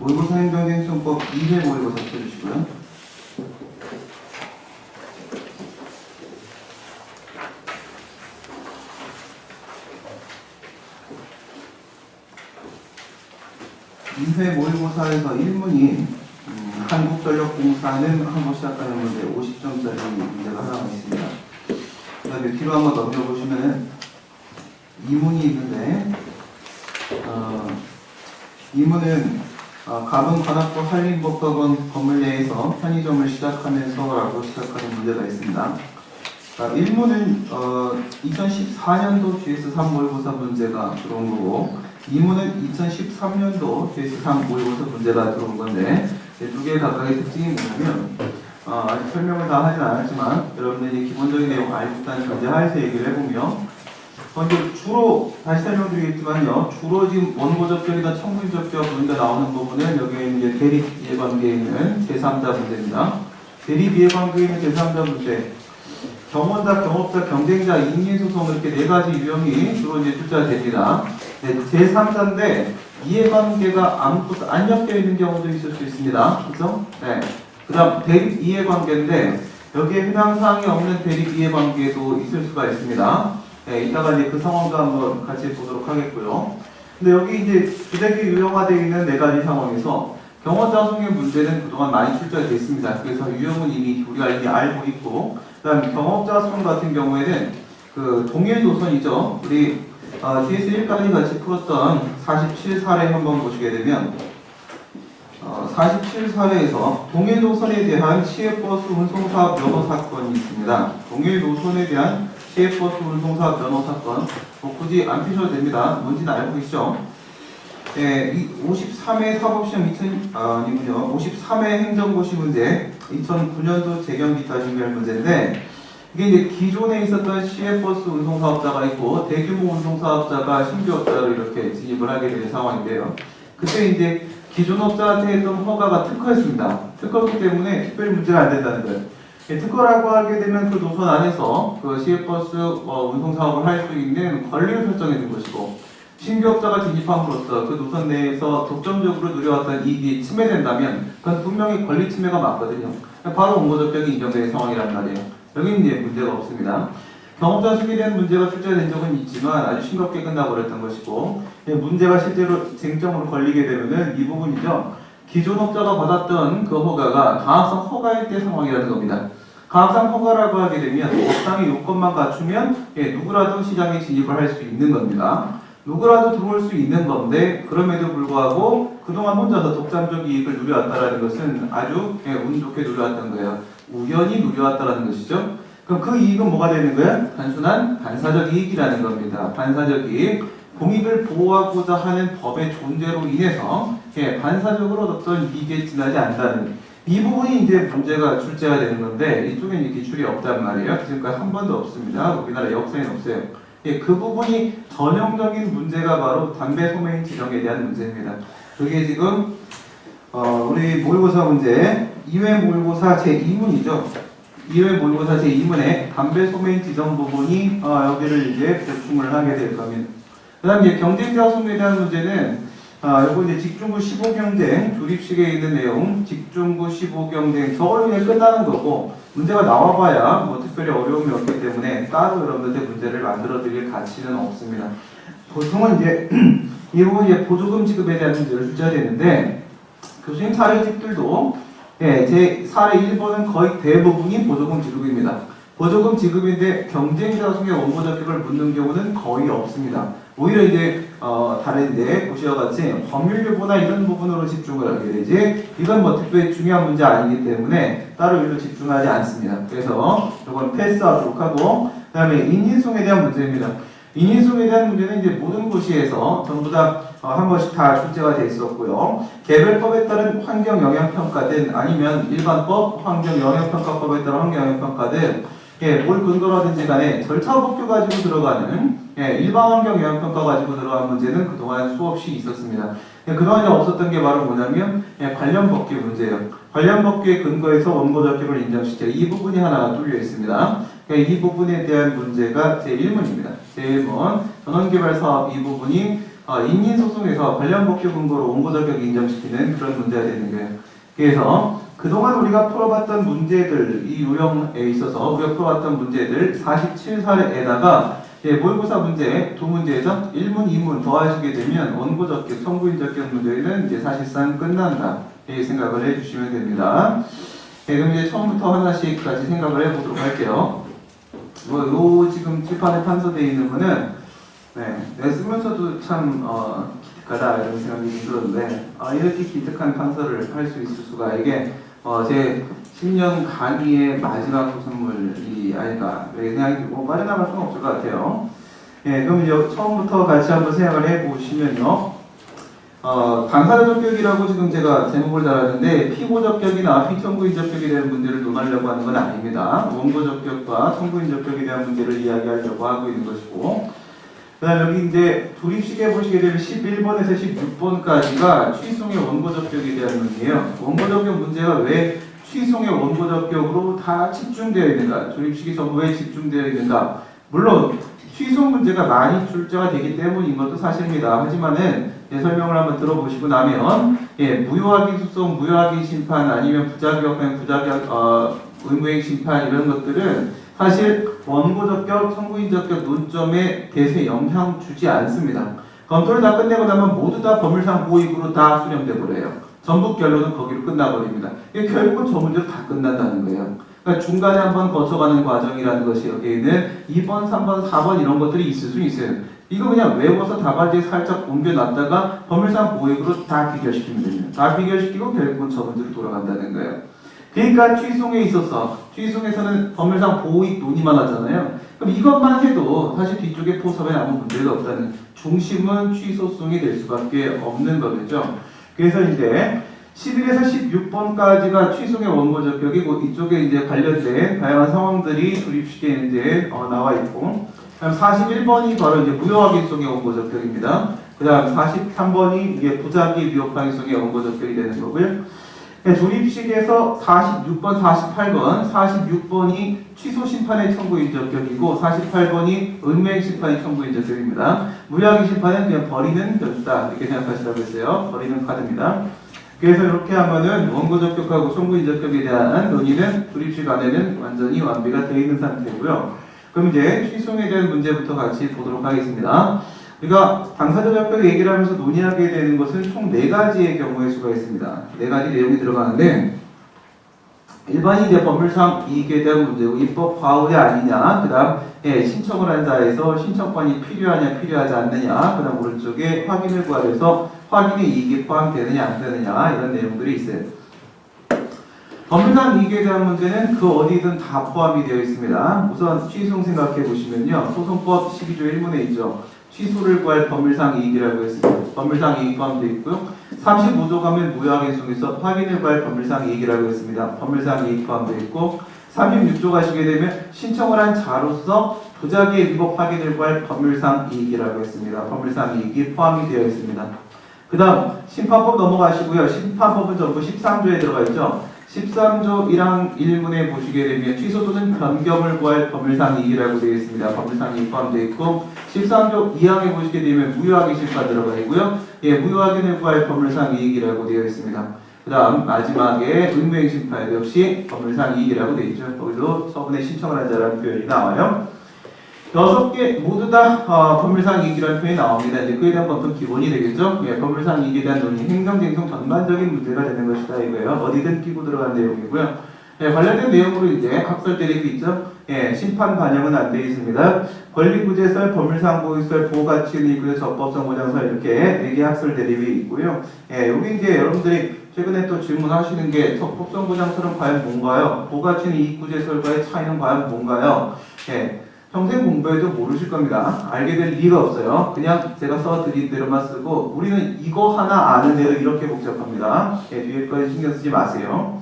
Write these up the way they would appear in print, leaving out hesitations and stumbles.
모의고사 행정행정법 2회 모의고사 펴주시고요. 이 회 모의고사에서 1문이 한국전력공사는 하고 시작하는 문제 50점짜리 문제가 하나 있습니다. 그 다음에 뒤로 한번 넘겨보시면 2문이 있는데 2문은 가동관악부 한림법학원 건물 내에서 편의점을 시작하면서 라고 시작하는 문제가 있습니다. 1문은 2014년도 GS3 모의고사 문제가 들어온 거고 2문은 2013년도 GS3 모의고사 문제가 들어온 건데 두 개 각각의 특징이 뭐냐면 아직 설명을 다 하진 않았지만 여러분들이 기본적인 내용 알고 일단 전제하에서 얘기를 해보며 이제 주로 다시 설명드리겠지만요. 주로 지금 원고 접견이나 청문 접견 문제 나오는 부분은 여기에 이제 대립 이해관계에 있는 제3자 문제입니다. 대립 이해관계에 있는 제3자 문제. 경원자, 경업자, 경쟁자, 인민소송 이렇게 네 가지 유형이 주로 이제 출제됩니다. 네, 제3자인데 이해관계가 아무것도 안 엮여 있는 경우도 있을 수 있습니다. 그렇죠? 네. 그다음 대립 이해관계인데 여기에 해당 사항이 없는 대립 이해관계도 있을 수가 있습니다. 네, 이따가 이제 그 상황도 한번 같이 보도록 하겠고요. 근데 여기 이제 부대기 유형화되어 있는 네 가지 상황에서 경원자송의 문제는 그동안 많이 출제되어 있습니다. 그래서 유형은 이미 우리가 이미 알고 있고, 그다음 경업자송 같은 경우에는 그 동일 노선이죠. 우리 GS1까지 같이 풀었던 47사례 한번 보시게 되면 47사례에서 동일 노선에 대한 시외버스 운송사업 면허 사건이 있습니다. 동일 노선에 대한 시외버스 운송사업 면허 사건 굳이 안 피셔도 됩니다. 뭔지는 알고 계시죠? 네, 이 53회 사법시험 53회 행정고시 문제 2009년도 재경기타 준비할 문제인데 이게 이제 기존에 있었던 시외버스 운송사업자가 있고 대규모 운송사업자가 신규업자로 이렇게 진입을 하게 된 상황인데요. 그때 이제 기존 업자한테 했던 허가가 특허였습니다. 특허기 때문에 특별히 문제가 안 된다는 거예요. 특허라고 하게 되면 그 노선 안에서 그 시외버스 운송사업을 할 수 있는 권리를 설정해 준 것이고 신규업자가 진입함으로써 그 노선 내에서 독점적으로 누려왔던 이익이 침해된다면 그건 분명히 권리 침해가 맞거든요. 바로 원고적격이 인정되는 상황이란 말이에요. 여기는 이제 문제가 없습니다. 경험자 수기에 대한 문제가 출제된 적은 있지만 아주 싱겁게 끝나버렸던 것이고 문제가 실제로 쟁점으로 걸리게 되면은 이 부분이죠. 기존 업자가 받았던 그 허가가 가학상 허가일 때 상황이라는 겁니다. 가학상 허가라고 하게 되면 업상의 요건만 갖추면 누구라도 시장에 진입을 할 수 있는 겁니다. 누구라도 들어올 수 있는 건데 그럼에도 불구하고 그동안 혼자서 독점적 이익을 누려왔다는 것은 아주 운 좋게 누려왔던 거예요. 우연히 누려왔다는 것이죠. 그럼 그 이익은 뭐가 되는 거야? 단순한 반사적 이익이라는 겁니다. 반사적 이익. 공익을 보호하고자 하는 법의 존재로 인해서 반사적으로 어떤 이익에 지나지 않는다는 이 부분이 이제 문제가 출제가 되는 건데 이쪽엔 이제 기출이 없단 말이에요. 지금까지 한 번도 없습니다. 우리나라 역사에는 없어요. 그 부분이 전형적인 문제가 바로 담배 소매인 지정에 대한 문제입니다. 그게 지금 우리 모의고사 문제 2회 모의고사 제2문이죠. 2회 모의고사 제2문에 담배 소매인 지정 부분이 여기를 이제 보충을 하게 될 겁니다. 그 다음 이제 경쟁자 소매에 대한 문제는 요거 이제 직중부 15경쟁 조립식에 있는 내용 직중부 15경쟁 저걸로 그냥 끝나는 거고 문제가 나와봐야 뭐 특별히 어려움이 없기 때문에 따로 여러분들한테 문제를 만들어 드릴 가치는 없습니다. 보통은 이제 이 부분 이제 보조금 지급에 대한 문제를 출제되는데 교수님 사례집들도 제 사례 1번은 거의 대부분이 보조금 지급입니다. 보조금 지급인데 경쟁자 중에 원고 적격을 묻는 경우는 거의 없습니다. 오히려 이제 다른데 보시와 같이 법률 유보나 이런 부분으로 집중을 하게 되지 이건 뭐 특별히 중요한 문제 아니기 때문에 따로 일로 집중하지 않습니다. 그래서 이건 패스하도록 하고 그 다음에 인인송에 대한 문제입니다. 인인송에 대한 문제는 이제 모든 고시에서 전부 다 한 번씩 다 출제가 돼 있었고요. 개별법에 따른 환경영향평가든 아니면 일반법, 환경영향평가법에 따른 환경영향평가든 뭘 근거로 하든지 간에 절차법규 가지고 들어가는 일반 환경 영향평가 가지고 들어간 문제는 그동안 수없이 있었습니다. 그동안 없었던 게 바로 뭐냐면 관련 법규 문제예요. 관련 법규에 근거해서 원고 적격을 인정시키는 이 부분이 하나가 뚫려 있습니다. 이 부분에 대한 문제가 제1문입니다. 제1문 전원개발 사업 이 부분이 인민소송에서 관련 법규 근거로 원고자격 인정시키는 그런 문제가 되는 거예요. 그래서 그동안 우리가 풀어봤던 문제들, 이 유형에 있어서 우리가 풀어봤던 문제들 47사에다가 모의고사 문제 두 문제에서 1문, 2문 더하시게 되면 원고적격, 청구인적격 문제는 이제 사실상 끝난다. 이렇게 생각을 해주시면 됩니다. 그럼 이제 처음부터 하나씩 같이 생각을 해보도록 할게요. 요 지금 칠판에 판서되어 있는 거는 내가 쓰면서도 참 기특하다 이런 생각이 들었는데 이렇게 기특한 판서를 할 수 있을 수가 이게 제 10년 강의의 마지막 선물이 아닐까 이렇게 생각이 들고 빠져나갈 수는 없을 것 같아요. 그럼 이제 처음부터 같이 한번 생각을 해보시면요. 당사자 적격이라고 지금 제가 제목을 달았는데 피고 적격이나 피청구인 적격에 대한 문제를 논하려고 하는 건 아닙니다. 원고 적격과 청구인 적격에 대한 문제를 이야기하려고 하고 있는 것이고, 그 다음 여기 이제 조립식에 보시게 되면 11번에서 16번까지가 취송의 원고 적격에 대한 문제예요. 원고 적격 문제가 왜 취송의 원고 적격으로 다 집중되어 있는가? 조립식이 전부 왜 집중되어 있는가? 물론 취송 문제가 많이 출제가 되기 때문인 것도 사실입니다. 하지만은 설명을 한번 들어보시고 나면 무효하기 수송, 무효하기 심판 아니면 부자격, 의무행 심판 이런 것들은 사실 원고 적격, 청구인 적격 논점에 대세 영향 주지 않습니다. 검토를 다 끝내고 나면 모두 다 법률상 고의구로 다 수렴돼 버려요. 전부 결론은 거기로 끝나버립니다. 결국은 저 문제로 다 끝난다는 거예요. 그러니까 중간에 한번 거쳐가는 과정이라는 것이 여기에는 2번, 3번, 4번 이런 것들이 있을 수 있어요. 이거 그냥 외워서 답안지에 살짝 옮겨놨다가 법률상 고의구로 다 비결시키면 됩니다. 다 비결시키고 결국은 저 문제로 돌아간다는 거예요. 그러니까 취송에 있어서 취송에서는 법률상 보호익 논의만 하잖아요. 그럼 이것만 해도 사실 뒤쪽에 포섭에 아무 문제가 없다는 중심은 취소송이 될 수밖에 없는 거겠죠. 그래서 이제 11에서 16번까지가 취송의 원고 적격이고 이쪽에 이제 관련된 다양한 상황들이 조립식에 이제 나와 있고, 그다음 41번이 바로 이제 무효하기송의 원고 적격입니다. 그다음 43번이 이게 부작위 위협하기송의 원고 적격이 되는 거고요. 조립식에서 46번, 48번, 46번이 취소 심판의 청구인 적격이고 48번이 은행 심판의 청구인 적격입니다. 무효하기 심판은 그냥 버리는 결수다 이렇게 생각하시라고 했어요. 버리는 카드입니다. 그래서 이렇게 하면은 원고 적격하고 청구인 적격에 대한 논의는 조립식 안에는 완전히 완비가 되어 있는 상태고요. 그럼 이제 취소에 대한 문제부터 같이 보도록 하겠습니다. 우리가 당사자 적격 얘기를 하면서 논의하게 되는 것은 총 4가지의 경우의 수가 있습니다. 4가지 내용이 들어가는데 일반이 이제 법률상 이익에 대한 문제고 입법 과오냐 아니냐, 그 다음 신청을 한 자에서 신청권이 필요하냐 필요하지 않느냐, 그 다음 오른쪽에 확인을 구하려서 확인의 이익이 포함되느냐 안 되느냐 이런 내용들이 있어요. 법률상 이익에 대한 문제는 그 어디든 다 포함이 되어 있습니다. 우선 취소송 생각해 보시면요. 소송법 12조 1문에 있죠. 취소를 구할 법률상 이익이라고 했습니다. 법률상 이익 포함되어 있고요. 35조 가면 무효하기송에서 확인을 구할 법률상 이익이라고 했습니다. 법률상 이익 포함되어 있고 36조 가시게 되면 신청을 한 자로서 부작위의 위법 확인을 구할 법률상 이익이라고 했습니다. 법률상 이익이 포함이 되어 있습니다. 그 다음 심판법 넘어가시고요. 심판법은 전부 13조에 들어가 있죠. 13조 1항 1문에 보시게 되면 취소 또는 변경을 구할 법률상 이익이라고 되어 있습니다. 법률상 이익 포함되어 있고 13조 2항에 보시게 되면 무효하기 심판 들어가 있고요. 무효하기를 구할 법률상 이익이라고 되어 있습니다. 그 다음 마지막에 의무행 심판 역시 법률상 이익이라고 되어 있죠. 거기도 서분에 신청을 한 자라는 표현이 나와요. 6개 모두 다 법률상 이익이라는 표현이 나옵니다. 이제 그에 대한 것도 기본이 되겠죠. 법률상 이익에 대한 논의, 행정쟁송 전반적인 문제가 되는 것이다 이거예요. 어디든 끼고 들어간 내용이고요. 관련된 내용으로 이제 학설 대립이 있죠. 심판 반영은 안 되어 있습니다. 권리구제설, 법률상 고의설, 보호가치의구제, 적법성 보장설 이렇게 4개 학설 대립이 있고요. 여기 이제 여러분들이 최근에 또 질문하시는 게 적법성 보장설은 과연 뭔가요? 보호가치는 이익구제설과의 차이는 과연 뭔가요? 평생 공부해도 모르실 겁니다. 알게 될 리가 없어요. 그냥 제가 써드린 대로만 쓰고 우리는 이거 하나 아는 대로 이렇게 복잡합니다. 뒤에까지 신경 쓰지 마세요.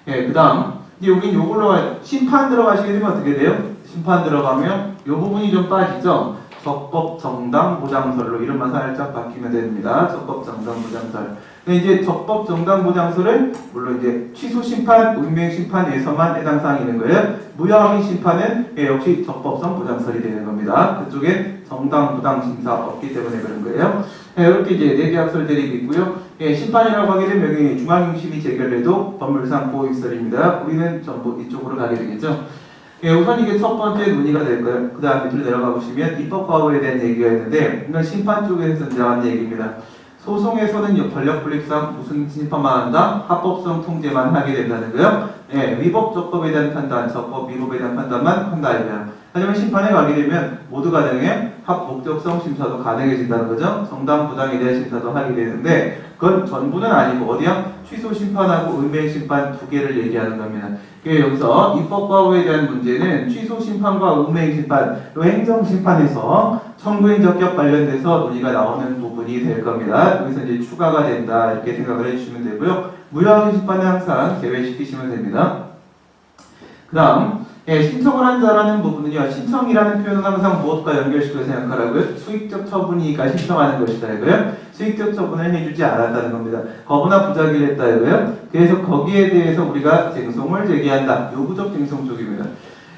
그 다음 이제 여긴 요걸로 심판 들어가시게 되면 어떻게 돼요? 심판 들어가면 요 부분이 좀 빠지죠. 적법정당보장설로 이름만 살짝 바뀌면 됩니다. 적법정당보장설. 이제 적법정당보장설은 물론 이제 취소심판, 운명심판에서만 해당 사항이 있는 거예요. 무효확인 심판은 역시 적법성 보장설이 되는 겁니다. 그쪽에 정당부당심사 없기 때문에 그런 거예요. 이렇게 이제 4개 학설들이 있고요. 심판이라고 하게 되면 여기 중앙형심이 제결돼도 법률상 보호입설입니다. 우리는 전부 이쪽으로 가게 되겠죠. 우선 이게 첫 번째 논의가 될 거예요. 그 다음 밑으로 내려가 보시면 입법과거에 대한 얘기가 있는데 이건 심판 쪽에서 나온 얘기입니다. 소송에서는 권력분립상 무슨 심판만 한다? 합법성 통제만 하게 된다는 거예요. 위법 적법에 대한 판단, 적법 위법에 대한 판단만 한다 이거예요. 하지만 심판에 가게 되면 모두 가능해 합목적성 심사도 가능해진다는 거죠. 정당 부당에 대한 심사도 하게 되는데 그건 전부는 아니고 어디야? 취소 심판하고 은행 심판 두 개를 얘기하는 겁니다. 여기서 입법과거에 대한 문제는 취소 심판과 은행 심판, 행정 심판에서 청구인 적격 관련돼서 논의가 나오는 부분이 될 겁니다. 여기서 이제 추가가 된다 이렇게 생각을 해주시면 되고요. 무효확인 심판은 항상 제외시키시면 됩니다. 그 다음 신청을 한 자라는 부분은요. 신청이라는 표현은 항상 무엇과 연결시켜서 생각하라고요? 수익적 처분이니까 신청하는 것이다 이거요. 수익적 처분을 해주지 않았다는 겁니다. 거부나 부작위를 했다 이거요. 그래서 거기에 대해서 우리가 쟁송을 제기한다. 요구적 쟁송 쪽입니다.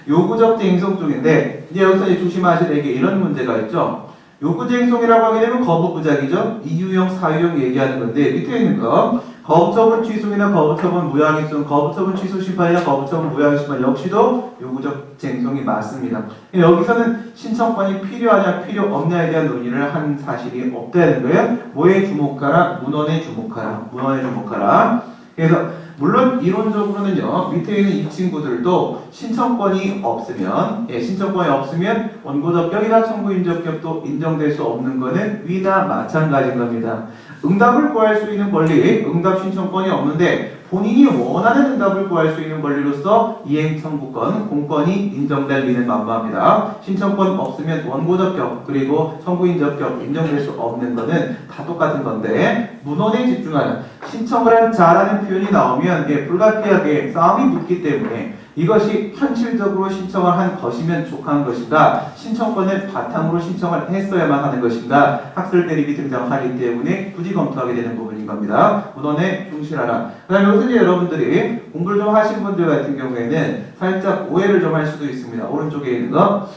요구적 쟁송 쪽인데 이제 여기서 이제 조심하셔야 될 게 이런 문제가 있죠. 요구쟁송이라고 하게 되면 거부부작이죠. 이유형, 사유형 얘기하는 건데 밑에 있는 거 거부처분 취소이나 거부처분 무효확인, 거부처분 취소 심판이나 거부처분 무효확인 심판 역시도 요구적 쟁송이 맞습니다. 여기서는 신청권이 필요하냐 필요 없냐에 대한 논의를 한 사실이 없다는 거예요. 뭐에 주목하라? 문헌에 주목하라. 문헌에 주목하라. 그래서 물론 이론적으로는요. 밑에 있는 이 친구들도 신청권이 없으면 신청권이 없으면 원고적격이나 청구인적격도 인정될 수 없는 거는 위나 마찬가지인 겁니다. 응답을 구할 수 있는 권리, 응답 신청권이 없는데 본인이 원하는 응답을 구할 수 있는 권리로서 이행 청구권, 공권이 인정될 리는 만무합니다. 신청권 없으면 원고적격 그리고 청구인적격 인정될 수 없는 거는 다 똑같은 건데 문헌에 집중하는 신청을 한 자라는 표현이 나오면 불가피하게 싸움이 붙기 때문에 이것이 현실적으로 신청을 한 것이면 족한 것인가 신청권을 바탕으로 신청을 했어야만 하는 것인가 학설 대립이 등장하기 때문에 굳이 검토하게 되는 부분인 겁니다. 문헌에 충실하라. 그 다음에 여기서 이제 여러분들이 공부를 좀 하신 분들 같은 경우에는 살짝 오해를 좀 할 수도 있습니다. 오른쪽에 있는 거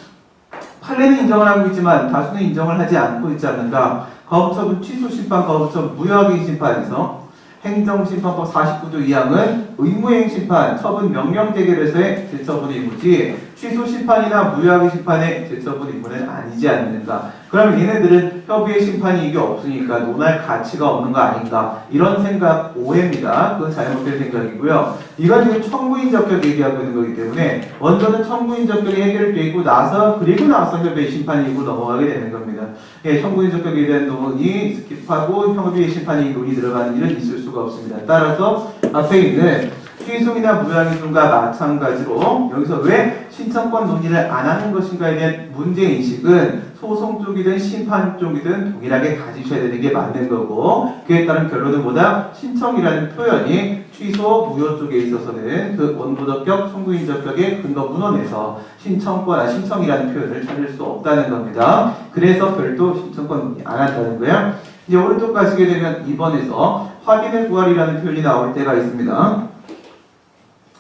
판례는 인정을 하고 있지만 다수는 인정을 하지 않고 있지 않는가. 거부처분 취소 심판, 거부처분 무효확인 심판에서 행정심판법 49조 2항은 의무행 심판, 처분 명령 재결에서의 재처분 의무지 취소 심판이나 무효확인 심판의 재처분 의무는 아니지 않는가. 그러면 얘네들은 협의의 심판이 이게 없으니까 논할 가치가 없는 거 아닌가. 이런 생각 오해입니다. 그건 잘못된 생각이고요. 이건 지금 청구인 적격 얘기하고 있는 거기 때문에 먼저는 청구인 적격이 해결되고 나서 그리고 나서 협의의 심판이고 넘어가게 되는 겁니다. 청구인 적격에 대한 논의 스킵하고 협의의 심판이 논의 들어가는 일은 있을 수가 없습니다. 따라서 앞에 있는 취소이나 무효확인과 마찬가지로 여기서 왜 신청권 논의를 안 하는 것인가에 대한 문제인식은 소송 쪽이든 심판 쪽이든 동일하게 가지셔야 되는 게 맞는 거고 그에 따른 결론은 뭐다? 신청이라는 표현이 취소, 무효 쪽에 있어서는 그 원고적격, 청구인적격의 근거 문헌에서 신청이라는 표현을 찾을 수 없다는 겁니다. 그래서 별도 신청권 안 한다는 거야. 이제 오른쪽 가시게 되면 2번에서 확인의 구할이라는 표현이 나올 때가 있습니다.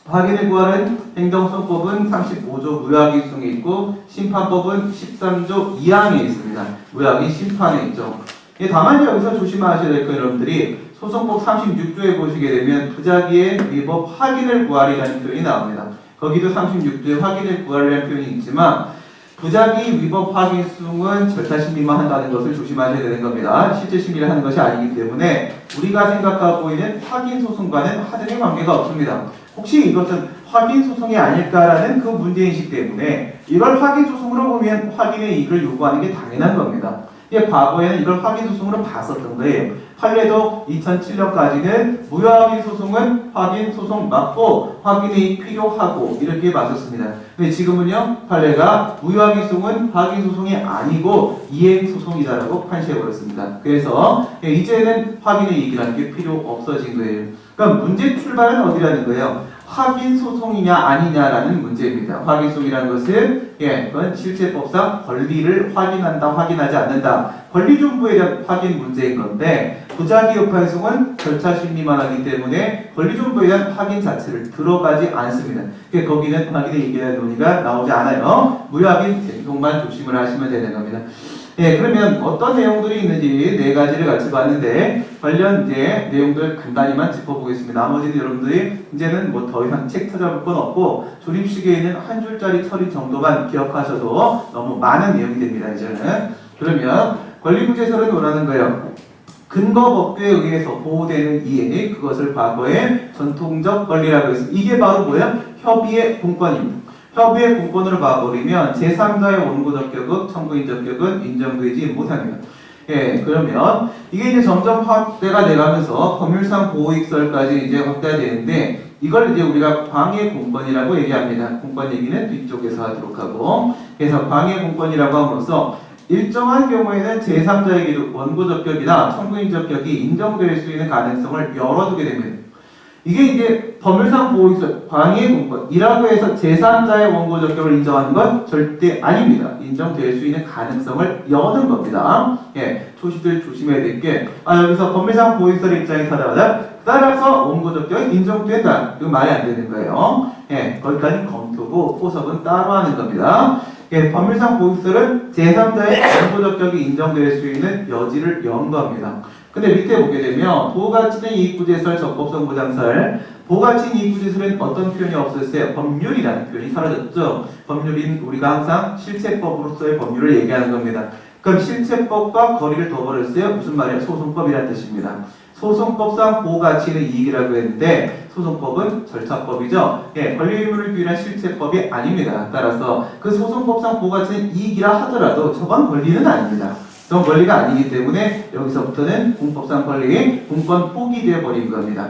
확인의 구할은 행정소송법은 35조 무효확인성에 있고 심판법은 13조 2항에 있습니다. 무효확인 심판에 있죠. 다만 여기서 조심하셔야 될 거 여러분들이 소송법 36조에 보시게 되면 부작위의 위법 확인을 구할이라는 표현이 나옵니다. 거기도 36조에 확인을 구할이라는 표현이 있지만 부작위 위법 확인 수용은 절차 심리만 한다는 것을 조심하셔야 되는 겁니다. 실제 심리를 하는 것이 아니기 때문에 우리가 생각하고 있는 확인 소송과는 하등의 관계가 없습니다. 혹시 이것은 확인 소송이 아닐까라는 그 문제인식 때문에 이걸 확인 소송으로 보면 확인의 이익을 요구하는 게 당연한 겁니다. 과거에는 이걸 확인 소송으로 봤었던 거예요. 판례도 2007년까지는 무효확인 소송은 확인 소송 맞고 확인이 필요하고 이렇게 봤었습니다. 근데 지금은요 판례가 무효확인 소송은 확인 소송이 아니고 이행 소송이다라고 판시해버렸습니다. 그래서 이제는 확인의 이익이라는 게 필요 없어진 거예요. 그럼 문제 출발은 어디라는 거예요? 확인 소송이냐 아니냐라는 문제입니다. 확인 소송이라는 것은 그건 실체법상 권리를 확인한다, 확인하지 않는다. 권리 존부에 대한 확인 문제인 건데 부작위 파이송은 절차 심리만 하기 때문에 권리 존부에 대한 확인 자체를 들어가지 않습니다. 거기는 확인에 의한 논의가 나오지 않아요. 무효확인 행동만 조심을 하시면 되는 겁니다. 그러면 어떤 내용들이 있는지 네 가지를 같이 봤는데 관련 내용들 간단히만 짚어보겠습니다. 나머지는 여러분들이 이제는 뭐 더 이상 책 찾아볼 건 없고 조립식에 있는 한 줄짜리 처리 정도만 기억하셔도 너무 많은 내용이 됩니다. 이제는. 그러면 권리구제설은 뭐라는 거예요? 근거 법규에 의해서 보호되는 이해, 그것을 과거의 전통적 권리라고 했습니다. 이게 바로 뭐예요? 협의의 공권입니다. 협의의 공권으로 봐버리면 제3자의 원고적 격은, 청구인적 격은 인정되지 못합니다. 그러면 이게 이제 점점 확대가 돼가면서 법률상 보호익설까지 이제 확대가 되는데 이걸 이제 우리가 광해 공권이라고 얘기합니다. 공권 얘기는 뒤쪽에서 하도록 하고, 그래서 광해 공권이라고 함으로써 일정한 경우에는 제3자에게도 원고적 격이나 청구인적 격이 인정될 수 있는 가능성을 열어두게 됩니다. 이게 이제 법률상 보호익설 광해 공권이라고 해서 제3자의 원고적 격을 인정하는 건 절대 아닙니다. 인정될 수 있는 가능성을 여는 겁니다. 초시들 조심해야 될 게 여기서 법률상 보호익설의 입장에 따라서 원고적 격이 인정된다. 이거 말이 안 되는 거예요. 거기까지 검토고 포석은 따로 하는 겁니다. 법률상 보호익설은 제3자의 원고적 격이 인정될 수 있는 여지를 연 겁니다. 근데 밑에 보게 되면 보호가치는 이익구제설, 적법성 보장설. 보호가치는 이익구제설은 어떤 표현이 없었어요? 법률이라는 표현이 사라졌죠. 법률인 우리가 항상 실체법으로서의 법률을 얘기하는 겁니다. 그럼 실체법과 거리를 둬버렸어요. 무슨 말이에요? 소송법이라는 뜻입니다. 소송법상 보호가치는 이익이라고 했는데 소송법은 절차법이죠. 권리 의무를 규율한 실체법이 아닙니다. 따라서 그 소송법상 보호가치는 이익이라 하더라도 저건 권리는 아닙니다. 그런 권리가 아니기 때문에 여기서부터는 공법상 권리, 공권 포기되어 버린 겁니다.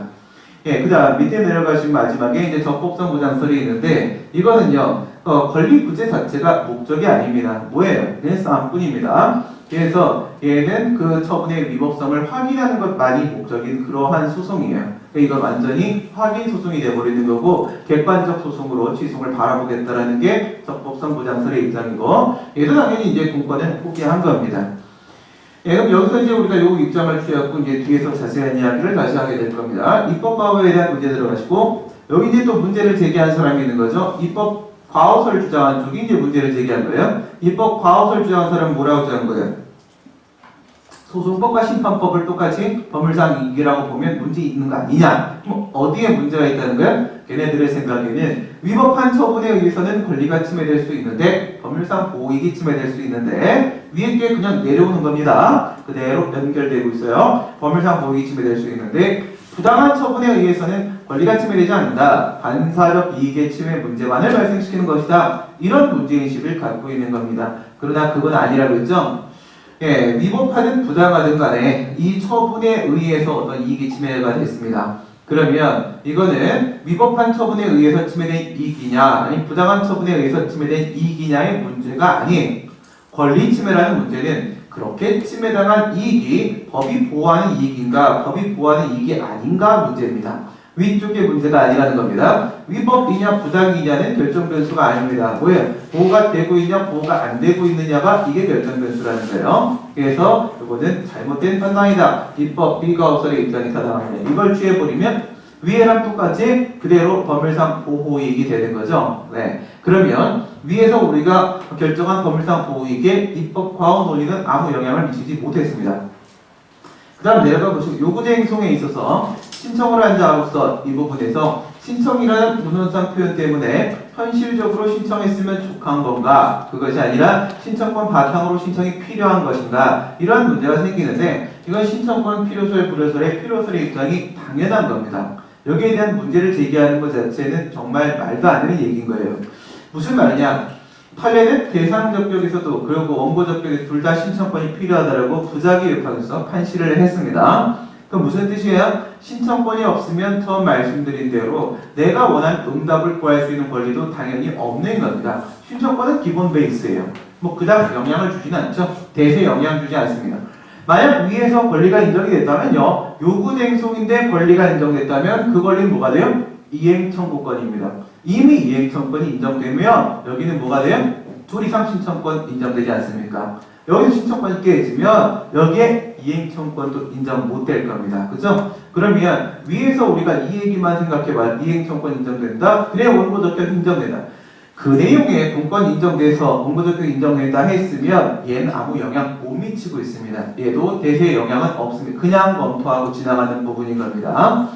그 다음 밑에 내려가신 마지막에 이제 적법성 보장설이 있는데 이거는요 권리 구제 자체가 목적이 아닙니다. 뭐예요? 그냥 싸움뿐입니다. 그래서 얘는 그 처분의 위법성을 확인하는 것만이 목적인 그러한 소송이에요. 이건 완전히 확인 소송이 되어버리는 거고 객관적 소송으로 취송을 바라보겠다라는 게 적법성 보장설의 입장이고 얘도 당연히 이제 공권은 포기한 겁니다. 그럼 여기서 이제 우리가 요 입장을 취하고 이제 뒤에서 자세한 이야기를 다시 하게 될 겁니다. 입법 과오에 대한 문제 들어가시고 여기 이제 또 문제를 제기한 사람이 있는 거죠. 입법 과오설 주장한 쪽이 이제 문제를 제기한 거예요. 입법 과오설 주장한 사람은 뭐라고 주장한 거예요? 소송법과 심판법을 똑같이 법률상 이익이라고 보면 문제 있는 거 아니냐? 어디에 문제가 있다는 거야? 걔네들의 생각에는 위법한 처분에 의해서는 권리가 침해될 수 있는데 법률상 보호이익이 침해될 수 있는데 위에 게 그냥 내려오는 겁니다. 그대로 연결되고 있어요. 법률상 보호이익이 침해될 수 있는데 부당한 처분에 의해서는 권리가 침해되지 않는다. 반사적 이익의 침해 문제만을 발생시키는 것이다. 이런 문제인식을 갖고 있는 겁니다. 그러나 그건 아니라고 했죠? 위법하든 부당하든 간에 이 처분에 의해서 어떤 이익이 침해가 됐습니다. 그러면 이거는 위법한 처분에 의해서 침해된 이익이냐 아니면 부당한 처분에 의해서 침해된 이익이냐의 문제가 아닌 권리 침해라는 문제는 그렇게 침해당한 이익이 법이 보호하는 이익인가 법이 보호하는 이익이 아닌가 문제입니다. 위쪽의 문제가 아니라는 겁니다. 위법이냐 부당이냐는 결정 변수가 아닙니다. 뭐예요? 보호가 되고 있냐 보호가 안 되고 있느냐가 이게 결정 변수라는 거예요. 그래서 이거는 잘못된 판단이다. 입법 비가업설의 입장이 타당합니다. 이걸 취해버리면 위에랑 똑같이 그대로 법률상 보호이익이 되는 거죠. 그러면 위에서 우리가 결정한 법률상 보호이익에 입법 과오 논의는 아무 영향을 미치지 못했습니다. 그 다음 내려가 보시고 요구제 행송에 있어서 신청을 한 자로서 이 부분에서 신청이라는 문헌상 표현 때문에 현실적으로 신청했으면 족한 건가 그것이 아니라 신청권 바탕으로 신청이 필요한 것인가 이러한 문제가 생기는데 이건 신청권 필요설 불효설의 필요설의 입장이 당연한 겁니다. 여기에 대한 문제를 제기하는 것 자체는 정말 말도 안 되는 얘기인 거예요. 무슨 말이냐? 판례는 대상적격에서도 그리고 원고적격에 둘 다 신청권이 필요하다라고 부작위 입학에서 판시를 했습니다. 그럼 무슨 뜻이에요? 신청권이 없으면 처음 말씀드린 대로 내가 원하는 응답을 구할 수 있는 권리도 당연히 없는 겁니다. 신청권은 기본 베이스예요. 그다음 영향을 주지는 않죠. 대세 영향 주지 않습니다. 만약 위에서 권리가 인정이 됐다면요. 요구쟁송인데 권리가 인정됐다면 그 권리는 뭐가 돼요? 이행 청구권입니다. 이미 이행 청구권이 인정되면 여기는 뭐가 돼요? 둘 이상 신청권 인정되지 않습니까? 여기서 신청권이 깨지면 여기에 이행 청구권도 인정 못 될 겁니다. 그죠? 그러면 위에서 우리가 이 얘기만 생각해봐. 이행 청구권 인정된다. 그래 원고 적격 인정된다. 그 내용에 공권 인정돼서 원고 적격 인정된다 했으면 얘는 아무 영향 못 미치고 있습니다. 얘도 대세의 영향은 없습니다. 그냥 검토하고 지나가는 부분인 겁니다.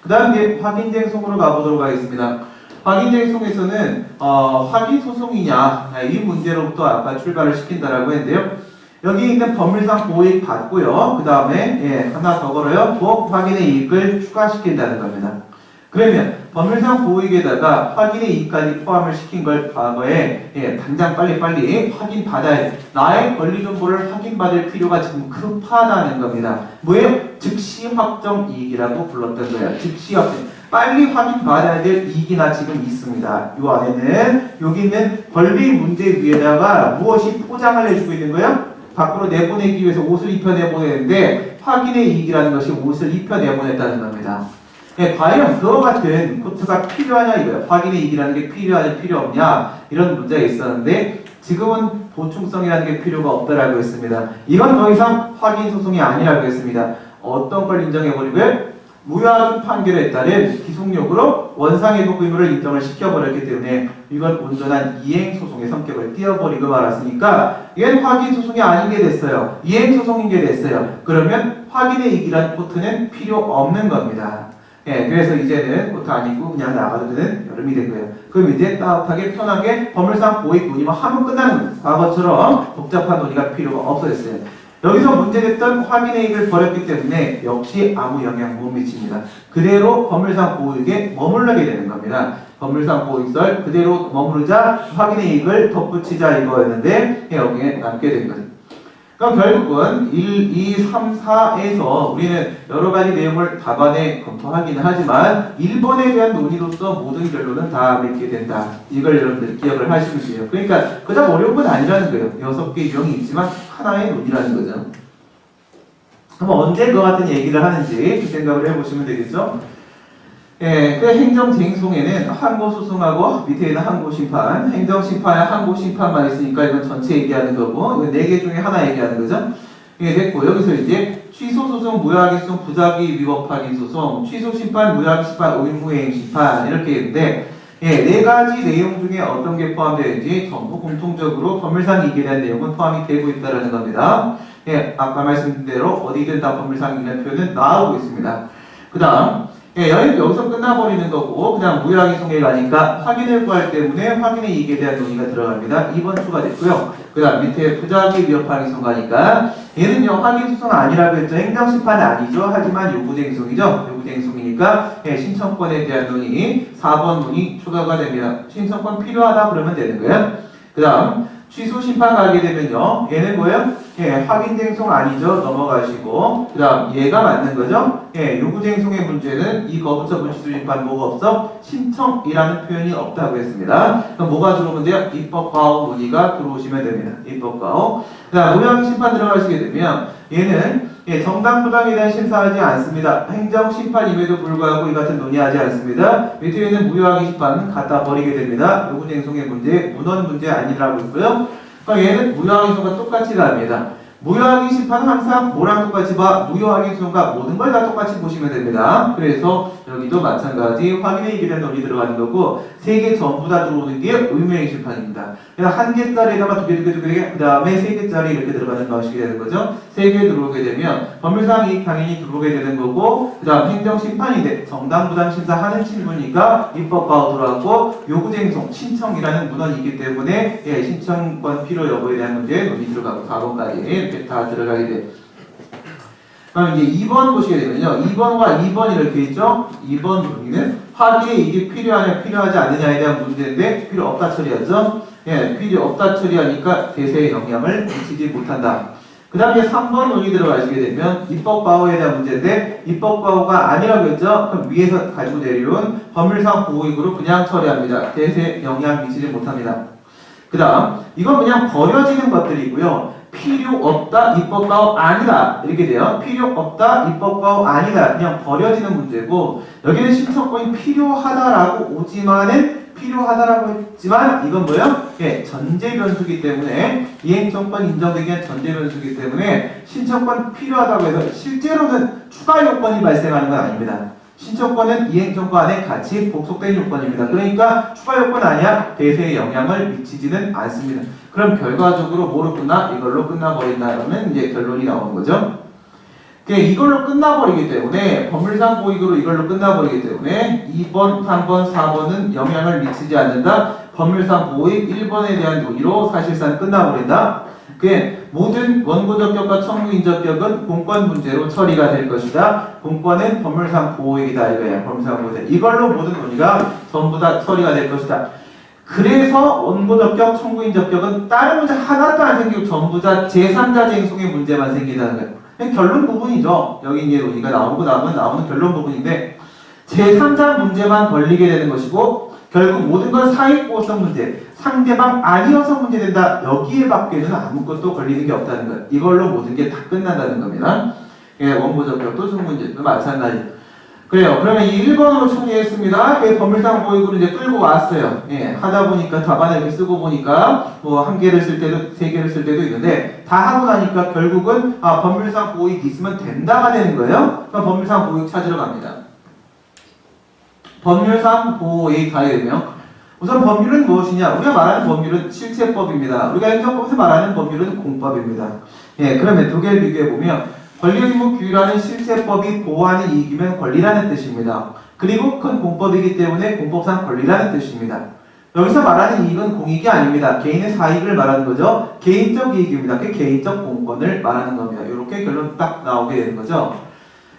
그 다음에 확인쟁송으로 가보도록 하겠습니다. 확인쟁송에서는 확인소송이냐 이 문제로부터 아까 출발을 시킨다라고 했는데요. 여기 있는 법률상 보호이익 받고요. 그 다음에 하나 더 걸어요. 법 확인의 이익을 추가시킨다는 겁니다. 그러면 법률상 보호이익에다가 확인의 이익까지 포함을 시킨 걸 과거에 당장 빨리 확인받아야 돼. 나의 권리 정보를 확인받을 필요가 지금 급하다는 겁니다. 뭐예요? 즉시 확정 이익이라고 불렀던 거예요. 즉시 확정. 빨리 확인받아야 될 이익이나 지금 있습니다. 이 안에는 여기 있는 권리 문제 위에다가 무엇이 포장을 해주고 있는 거예요? 밖으로 내보내기 위해서 옷을 입혀내보내는데 확인의 이익이라는 것이 옷을 입혀내보냈다는 겁니다. 과연 그와 같은 코트가 필요하냐 이거예요. 확인의 이익이라는 게 필요하냐 필요 없냐 이런 문제가 있었는데 지금은 보충성이라는 게 필요가 없다라고 했습니다. 이건 더 이상 확인 소송이 아니라고 했습니다. 어떤 걸 인정해버리고요? 무효한 판결에 따른 기속력으로 원상회복 의무를 인정을 시켜버렸기 때문에 이건 온전한 이행소송의 성격을 띄어버리고 말았으니까 이건 확인소송이 아닌 게 됐어요. 이행소송인 게 됐어요. 그러면 확인의 이익이란 코트는 필요 없는 겁니다. 그래서 이제는 코트 아니고 그냥 나가도 되는 여름이 된 거예요. 그럼 이제 따뜻하게 편하게 법률상 보호익 논의만 하면 끝나는 거예요. 과거처럼 복잡한 논의가 필요가 없어졌어요. 여기서 문제됐던 확인의 이익을 버렸기 때문에 역시 아무 영향 못 미칩니다. 그대로 법률상 보호익에 머물러게 되는 겁니다. 법률상 보호익설 그대로 머무르자 확인의 이익을 덧붙이자 이거였는데 여기에 남게 된 거죠. 그럼 결국은 1, 2, 3, 4에서 우리는 여러 가지 내용을 답안에 검토하기는 하지만 1번에 대한 논의로서 모든 결론은 다 맺게 된다. 이걸 여러분들 기억을 하시면 돼요. 그러니까 그다음 어려운 건 아니라는 거예요. 6개 유형이 있지만 하나의 논의라는 거죠. 그럼 언제 그와 같은 얘기를 하는지 생각을 해보시면 되겠죠. 그 행정쟁송에는 항고소송하고 밑에 있는 항고심판, 행정심판에 항고심판만 있으니까 이건 전체 얘기하는 거고 이건 4개 중에 하나 얘기하는 거죠. 이게 됐고 여기서 이제 취소소송, 무효확인소송, 부작위 위법확인소송, 취소심판, 무효확인심판, 의무행심판 이렇게 있는데 4가지 내용 중에 어떤 게 포함되는지 전부 공통적으로 법률상 이익에 대한 내용은 포함이 되고 있다는 겁니다. 아까 말씀드린 대로 어디든 다 법률상 이익이라는 표현은 나오고 있습니다. 그 다음 여기서 끝나버리는 거고 그냥 무효확인소송에 가니까 확인을 구할 때문에 확인의 이익에 대한 논의가 들어갑니다. 2번 추가됐고요. 그 다음 밑에 부작위 위협확인소송 가니까 얘는요 확인소송 아니라고 했죠. 행정심판은 아니죠. 하지만 요구쟁송이죠. 요구쟁송이니까 신청권에 대한 논의 4번 논의 추가가 됩니다. 신청권 필요하다 그러면 되는 거예요. 그 다음 취소심판 가게 되면요 얘는 뭐예요? 확인쟁송 아니죠. 넘어가시고 그 다음 얘가 맞는 거죠. 요구쟁송의 문제는 이 거부처 불취소심판 뭐가 없어? 신청이라는 표현이 없다고 했습니다. 그럼 뭐가 들어오면 돼요? 입법과호 논의가 들어오시면 됩니다. 입법과호. 그 다음 무효확인심판 들어가시게 되면 얘는 정당부당에 대한 심사하지 않습니다. 행정심판임에도 불구하고 이 같은 논의하지 않습니다. 밑에 있는 무효확인심판은 갖다 버리게 됩니다. 요구쟁송의 문제, 문헌 문제 아니라고 있고요. 그럼 얘는 무효확인소송과 똑같이 갑니다. 무효확인심판은 항상 뭐랑 똑같이 봐? 무효확인소송과 모든 걸 다 똑같이 보시면 됩니다. 그래서 여기도 마찬가지 확인의 이익에 대한 논의 들어가는 거고 3개 전부 다 들어오는 게 의무행심판입니다. 그래서 1개짜리에다가 2개, 그 다음에 3개짜리 이렇게 들어가는 방식이 되는 거죠. 3개 들어오게 되면 법률상 이익 당연히 들어오게 되는 거고 그 다음 행정심판인데 정당부당 심사하는 친구니까 입법과호 들어가고 요구쟁송, 신청이라는 문헌이 있기 때문에 신청권 필요 여부에 대한 문제 논의 들어가고 4번까지 이렇게 다 들어가게 돼요. 그럼 이제 2번 보시게 되면요. 2번과 2번 이렇게 있죠? 2번 논의는 확인의 이익이 필요하냐 필요하지 않느냐에 대한 문제인데 필요 없다 처리하죠? 필요 없다 처리하니까 대세에 영향을 미치지 못한다. 그 다음에 3번 논의 들어가시게 되면 입법과호에 대한 문제인데 입법과호가 아니라고 했죠? 그럼 위에서 가지고 내려온 법률상 보호익으로 그냥 처리합니다. 대세에 영향 미치지 못합니다. 그 다음 이건 그냥 버려지는 것들이고요. 필요 없다, 입법 아니다 이렇게 돼요. 필요 없다, 입법 아니다 그냥 버려지는 문제고 여기는 신청권이 필요하다라고 오지만은 필요하다라고 했지만 이건 뭐예요? 예, 전제 변수기 때문에 이행청권 인정되기 위한 전제 변수기 때문에 신청권 필요하다고 해서 실제로는 추가 요건이 발생하는 건 아닙니다. 신청권은 이행청권 안에 같이 복속된 요건입니다. 그러니까 추가 요건 아니야 대세에 영향을 미치지는 않습니다. 그럼 결과적으로 뭐로 끝나? 이걸로 끝나버린다면 이제 결론이 나오는 거죠. 이걸로 끝나버리기 때문에 법률상 고익으로 이걸로 끝나버리기 때문에 2번, 3번, 4번은 영향을 미치지 않는다. 법률상 고익 1번에 대한 논의로 사실상 끝나버린다. 모든 원고적격과 청구인적격은 공권 문제로 처리가 될 것이다. 공권은 법률상 고익이다 이거예요. 법률상 고익. 이걸로 모든 논의가 전부 다 처리가 될 것이다. 그래서 원고적격, 청구인적격은 다른 문제 하나도 안 생기고 전부 다 제3자 쟁송의 문제만 생기다는 거예요. 결론 부분이죠. 여기 이제 논의가 나오고 나오는 결론 부분인데 제3자 문제만 걸리게 되는 것이고 결국 모든 건 사익보호성 문제, 상대방 아니어서 문제된다. 여기에 밖에는 아무것도 걸리는 게 없다는 거예요. 이걸로 모든 게 다 끝난다는 겁니다. 예, 원고적격도 청구인적격도 마찬가지. 그래요. 그러면 이 1번으로 정리했습니다. 법률상 고익으로 이제 끌고 왔어요. 예, 하다 보니까 답안을 이렇게 쓰고 보니까 뭐 한 개를 쓸 때도 세 개를 쓸 때도 있는데 다 하고 나니까 결국은 법률상 고익 있으면 된다가 되는 거예요. 그럼 법률상 고익 찾으러 갑니다. 법률상 고익 가야 되면 우선 법률은 무엇이냐? 우리가 말하는 법률은 실체법입니다. 우리가 행정법에서 말하는 법률은 공법입니다. 예, 그러면 두 개를 비교해 보면 권리의무 규율하는 실체법이 보호하는 이익이면 권리라는 뜻입니다. 그리고 큰 공법이기 때문에 공법상 권리라는 뜻입니다. 여기서 말하는 이익은 공익이 아닙니다. 개인의 사익을 말하는 거죠. 개인적 이익입니다. 그 개인적 공권을 말하는 겁니다. 이렇게 결론 딱 나오게 되는 거죠.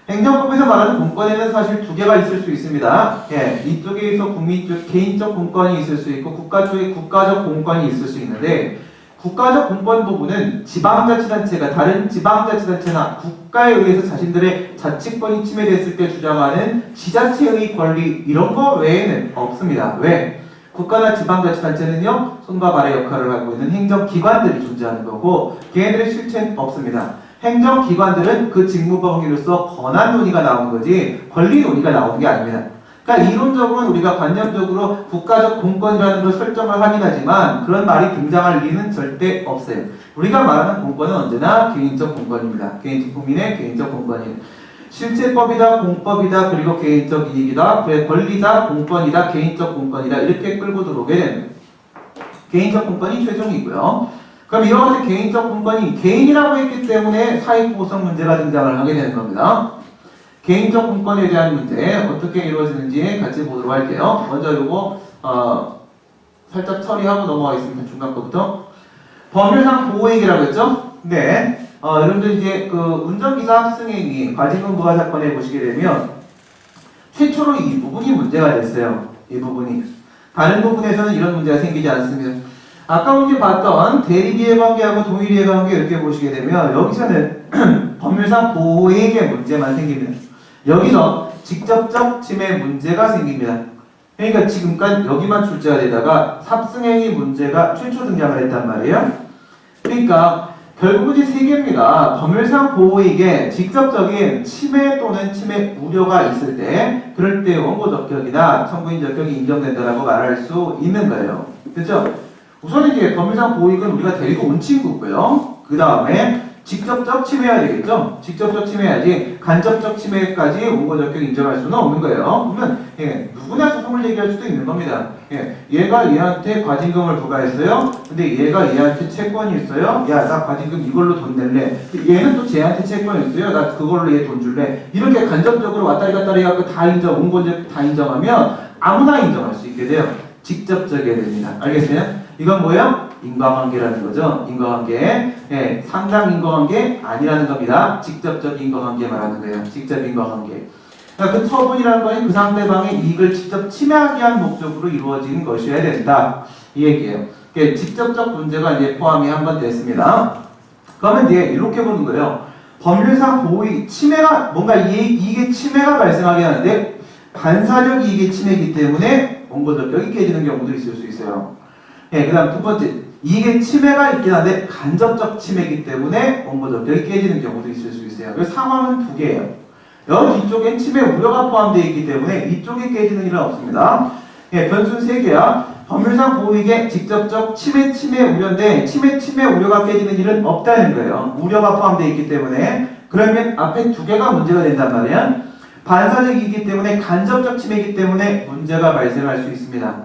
행정법에서 말하는 공권에는 사실 두 개가 있을 수 있습니다. 예, 이쪽에서 국민적 개인적 공권이 있을 수 있고 국가 쪽에 국가적 공권이 있을 수 있는데 국가적 공권 부분은 지방자치단체가 다른 지방자치단체나 국가에 의해서 자신들의 자치권이 침해됐을 때 주장하는 지자체의 권리 이런 거 외에는 없습니다. 왜? 국가나 지방자치단체는요 손과 발의 역할을 하고 있는 행정기관들이 존재하는 거고 걔네들의 실체는 없습니다. 행정기관들은 그 직무 범위로서 권한 논의가 나오는 거지 권리 논의가 나오는 게 아닙니다. 그러니까 이론적으로는 우리가 관념적으로 국가적 공권이라는 걸 설정을 하긴 하지만 그런 말이 등장할 리는 절대 없어요. 우리가 말하는 공권은 언제나 개인적 공권입니다. 개인적 국민의 개인적 공권이에요. 실체법이다, 공법이다, 그리고 개인적 이익이다, 권리다, 공권이다, 개인적 공권이다 이렇게 끌고 들어오게 되는 개인적 공권이 최종이고요. 그럼 이와 같이 개인적 공권이 개인이라고 했기 때문에 사익보호성 문제가 등장을 하게 되는 겁니다. 개인적 공권에 대한 문제 어떻게 이루어지는지 같이 보도록 할게요. 먼저 요거 살짝 처리하고 넘어가겠습니다. 중간 거부터. 법률상 보호익이라고 했죠? 네. 여러분들 이제 그 운전기사 합승행위 과징금 부과 사건에 보시게 되면 최초로 이 부분이 문제가 됐어요. 이 부분이. 다른 부분에서는 이런 문제가 생기지 않습니다. 아까 우리 봤던 대리이해관계하고 동일이해관계 이렇게 보시게 되면 여기서는 법률상 보호익의 문제만 생깁니다. 여기서 직접적 침해 문제가 생깁니다. 그러니까 지금까지 여기만 출제가 되다가 삽승행위 문제가 최초 등장을 했단 말이에요. 그러니까 결국은 이 세 개입니다. 법률상 보호익에 직접적인 침해 또는 침해 우려가 있을 때 그럴 때 원고적격이나 청구인적격이 인정된다라고 말할 수 있는 거예요. 그렇죠? 우선 이제 법률상 보호익은 우리가 데리고 온 친구고요. 그 다음에 직접적 침해해야 되겠죠? 직접적 침해해야지 간접적 침해까지 원고적격 인정할 수는 없는 거예요. 그러면 누구나 소송을 얘기할 수도 있는 겁니다. 얘가 얘한테 과징금을 부과했어요. 근데 얘가 얘한테 채권이 있어요. 야, 나 과징금 이걸로 돈 낼래. 얘는 또 쟤한테 채권이 있어요. 나 그걸로 얘 돈 줄래. 이렇게 간접적으로 왔다리 갔다리 해갖고 다 인정, 원고적격 다 인정하면 아무나 인정할 수 있게 돼요. 직접적이어야 됩니다. 알겠어요? 이건 뭐예요? 인과관계라는 거죠. 인과관계. 상당 인과관계 아니라는 겁니다. 직접적 인과관계 말하는 거예요. 직접 인과관계. 그러니까 그 처분이라는 것이 그 상대방의 이익을 직접 침해하기 위한 목적으로 이루어진 것이어야 된다. 이 얘기예요. 직접적 문제가 이제 포함이 한번 됐습니다. 그러면 이제 이렇게 보는 거예요. 법률상 보호익, 침해가, 뭔가 이익의 침해가 발생하게 하는데 반사적 이익의 침해이기 때문에 원고적격이 깨지는 경우도 있을 수 있어요. 그 다음 두 번째, 이게 침해가 있긴 한데 간접적 침해이기 때문에 원고적격이 깨지는 경우도 있을 수 있어요. 그래서 상황은 두 개예요. 여기 뒤쪽엔 침해 우려가 포함되어 있기 때문에 이쪽이 깨지는 일은 없습니다. 예, 변수는 세 개야. 법률상 보호익의 직접적 침해 우려인데 침해 우려가 깨지는 일은 없다는 거예요. 우려가 포함되어 있기 때문에. 그러면 앞에 두 개가 문제가 된단 말이야. 반사적이기 때문에 간접적 침해이기 때문에 문제가 발생할 수 있습니다.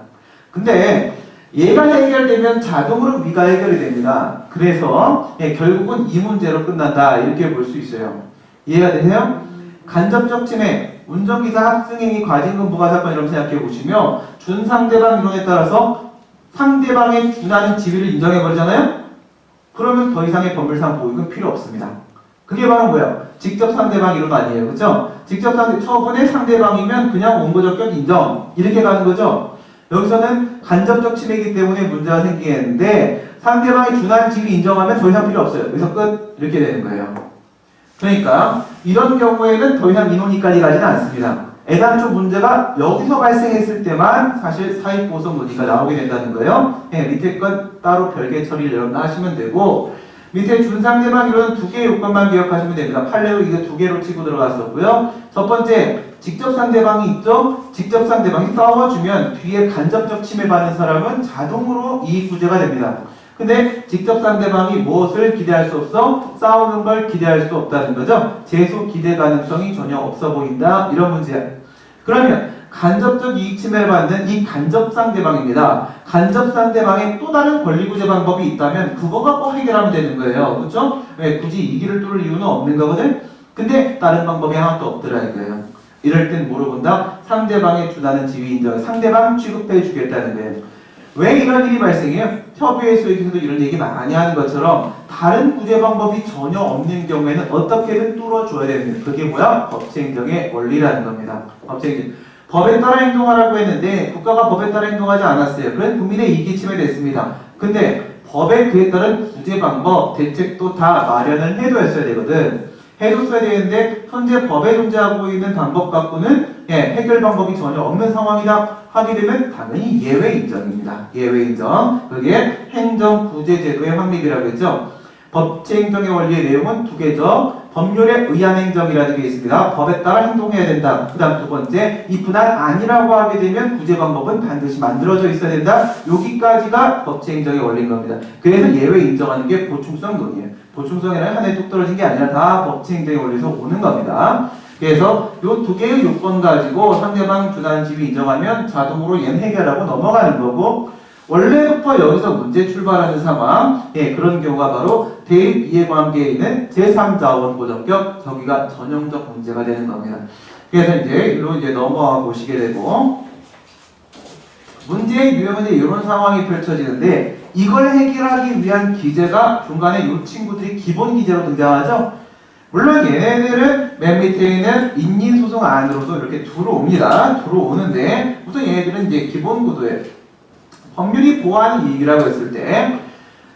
근데 얘가 해결되면 자동으로 위가 해결이 됩니다. 그래서 예, 결국은 이 문제로 끝난다 이렇게 볼 수 있어요. 이해가 되세요? 간접적 침해, 운전기사 합승행위 과징금 부과 사건 이런 생각해 보시면 준상대방 이론에 따라서 상대방의 준하는 지위를 인정해 버리잖아요. 그러면 더 이상의 법률상 보호익은 필요 없습니다. 그게 바로 뭐예요? 직접 상대방 이론 아니에요, 그렇죠? 직접 처분의 상대방이면 그냥 원고적격 인정 이렇게 가는 거죠. 여기서는 간접적 침해이기 때문에 문제가 생기겠는데 상대방이 준하는 지위 인정하면 더 이상 필요 없어요. 여기서 끝 이렇게 되는 거예요. 그러니까 이런 경우에는 더 이상 민원이까지 가지는 않습니다. 애당초 문제가 여기서 발생했을 때만 사실 사익보석 논의가 나오게 된다는 거예요. 네, 밑에 건 따로 별개 처리를 여러분 하시면 되고 밑에 준상대방 이론 두 개의 요건만 기억하시면 됩니다. 판례로 이거 두 개로 치고 들어갔었고요. 첫 번째 직접 상대방이 있죠. 직접 상대방이 싸워주면 뒤에 간접적 침해받는 사람은 자동으로 이익구제가 됩니다. 근데 직접 상대방이 무엇을 기대할 수 없어? 싸우는 걸 기대할 수 없다는 거죠. 재수 기대 가능성이 전혀 없어 보인다. 이런 문제야. 그러면 간접적 이익 침해를 받는 이 간접 상대방입니다. 간접 상대방의 또 다른 권리구제 방법이 있다면 그거 갖고 해결하면 되는 거예요. 그렇죠? 왜 굳이 이 길을 뚫을 이유는 없는 거거든? 근데 다른 방법이 하나도 없더라는 거예요. 이럴 땐 뭐로 본다? 상대방의 준하는 지위 인정, 상대방 취급해 주겠다는 거예요. 왜 이런 일이 발생해요? 협의회 소에서도 이런 얘기 많이 하는 것처럼 다른 구제 방법이 전혀 없는 경우에는 어떻게든 뚫어줘야 됩니다. 그게 뭐야? 법치행정의 원리라는 겁니다. 법치행정. 법에 따라 행동하라고 했는데 국가가 법에 따라 행동하지 않았어요. 그래서 국민의 이익이 침해됐습니다. 근데 법에 그에 따른 구제 방법, 대책도 다 마련을 해둬야 되거든. 해뒀어야 되는데 현재 법에 존재하고 있는 방법 갖고는 해결 방법이 전혀 없는 상황이다 하게 되면 당연히 예외 인정입니다. 예외 인정. 그게 행정구제제도의 확립이라고 했죠. 법치행정의 원리의 내용은 두 개죠. 법률에 의한 행정이라는 게 있습니다. 법에 따라 행동해야 된다. 그 다음 두 번째, 이 분할 아니라고 하게 되면 구제 방법은 반드시 만들어져 있어야 된다. 여기까지가 법치행정의 원리인 겁니다. 그래서 예외 인정하는 게 보충성 논이에요. 보충성이라는 하나에 뚝 떨어진 게 아니라 다 법치행정의 원리에서 오는 겁니다. 그래서 이 두 개의 요건 가지고 상대방 준하는 지위 인정하면 자동으로 얘는 해결하고 넘어가는 거고 원래부터 여기서 문제 출발하는 상황, 그런 경우가 바로 대립 이해관계에 있는 제3자원 고정격, 저기가 전형적 문제가 되는 겁니다. 그래서 이제 일로 이제 넘어가 보시게 되고 문제의 유형은 이제 이런 상황이 펼쳐지는데 이걸 해결하기 위한 기제가 중간에 이 친구들이 기본 기제로 등장하죠. 물론 얘네들은 맨 밑에 있는 인민소송 안으로도 이렇게 들어옵니다. 들어오는데 우선 얘네들은 이제 기본 구도예요. 법률이 보호하는 이익이라고 했을 때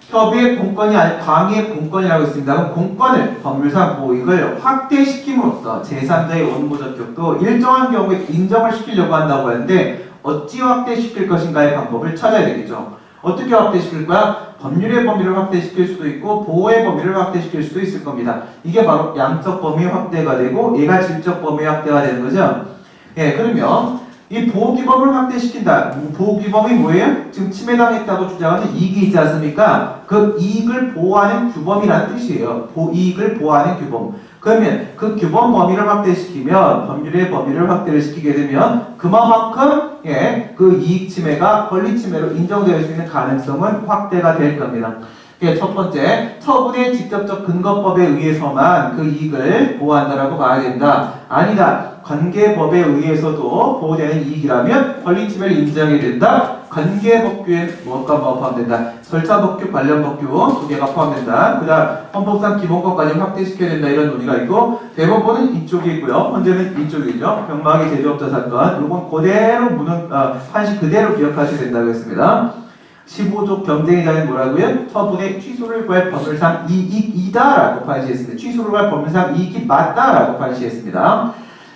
협의의 공권이 아닌 광의의 공권이라고 했습니다. 그럼 공권을 법률상 보호익을 확대시킴으로써 제3자의 원고적격도 일정한 경우에 인정을 시키려고 한다고 하는데 어찌 확대시킬 것인가의 방법을 찾아야 되겠죠. 어떻게 확대시킬 거야? 법률의 범위를 확대시킬 수도 있고 보호의 범위를 확대시킬 수도 있을 겁니다. 이게 바로 양적 범위 확대가 되고 얘가 질적 범위 확대가 되는 거죠. 그러면 이 보호규범을 확대시킨다. 보호규범이 뭐예요? 지금 침해당했다고 주장하는 이익이 있지 않습니까? 그 이익을 보호하는 규범이라는 뜻이에요. 이익을 보호하는 규범. 그러면 그 규범 범위를 확대시키면 법률의 범위를 확대를 시키게 되면 그만큼 그 이익 침해가 권리 침해로 인정될 수 있는 가능성은 확대가 될 겁니다. 첫 번째, 처분의 직접적 근거법에 의해서만 그 이익을 보호한다라고 봐야 된다. 아니다. 관계법에 의해서도 보호되는 이익이라면 권리 침해를 인정해야 된다. 관계법규에 뭐가 포함된다. 절차법규, 관련법규 두 개가 포함된다. 그 다음 헌법상 기본권까지 확대시켜야 된다. 이런 논의가 있고 대법원은 이쪽이 있고요. 헌재는 이쪽이죠. 병마기 제조업자 사건. 이건 그대로 판시 그대로 기억하셔야 된다고 했습니다. 15조 경쟁의 자는 뭐라고요? 처분의 취소를 구할 법률상 이익이다라고 판시했습니다. 취소를 구할 법률상 이익이 맞다라고 판시했습니다.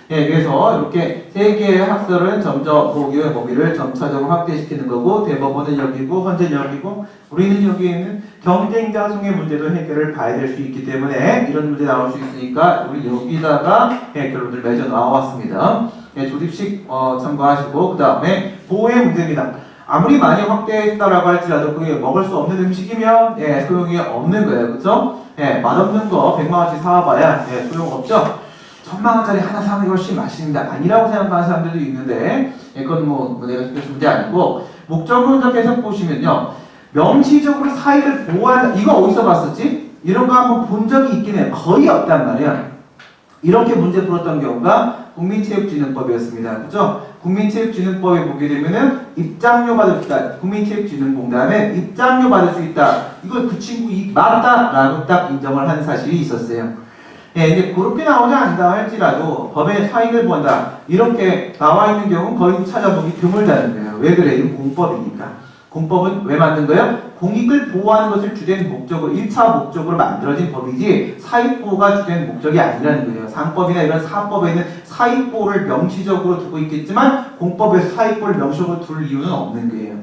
예, 그래서 이렇게 세 개의 학설은 점점 보기의 범위를 점차적으로 확대시키는 거고, 대법원은 여기고 헌재는 여기고, 우리는 여기에 있는 경쟁자 송의 문제도 해결을 봐야 될 수 있기 때문에 이런 문제 나올 수 있으니까 우리 여기다가 결론을 맺어 나왔습니다. 예, 조립식 참고하시고, 그 다음에 보호의 문제입니다. 아무리 많이 확대했다라고 할지라도 그게 먹을 수 없는 음식이면 예, 소용이 없는 거예요. 그쵸? 예, 맛없는 거 100만원치 사와봐야 예, 소용없죠? 1000만원짜리 하나 사는 게 훨씬 맛있는데 아니라고 생각하는 사람들도 있는데 예, 그건 뭐 내가 그래서 문제 아니고 목적론적 해석 보시면요. 명시적으로 사익을 보호한다. 이거 어디서 봤었지? 이런 거 한번 본 적이 있긴 해요. 거의 없단 말이야. 이렇게 문제 풀었던 경우가 국민체육진흥법이었습니다. 그죠? 국민체육진흥법에 보게 되면은 입장료 받을 수 있다. 국민체육진흥공단에 입장료 받을 수 있다. 이걸 그 친구 맞다라고 딱 인정을 한 사실이 있었어요. 예, 이제 그렇게 나오지 않는다 할지라도 법에 사익을 본다. 이렇게 나와 있는 경우는 거의 찾아보기 드물다는 거예요. 왜 그래? 이건 공법이니까. 공법은 왜 만든 거예요? 공익을 보호하는 것을 주된 목적으로 1차 목적으로 만들어진 법이지 사익보호가 주된 목적이 아니라는 거예요. 상법이나 이런 사법에는 사익보호를 명시적으로 두고 있겠지만 공법에서 사익보호를 명시적으로 둘 이유는 없는 거예요.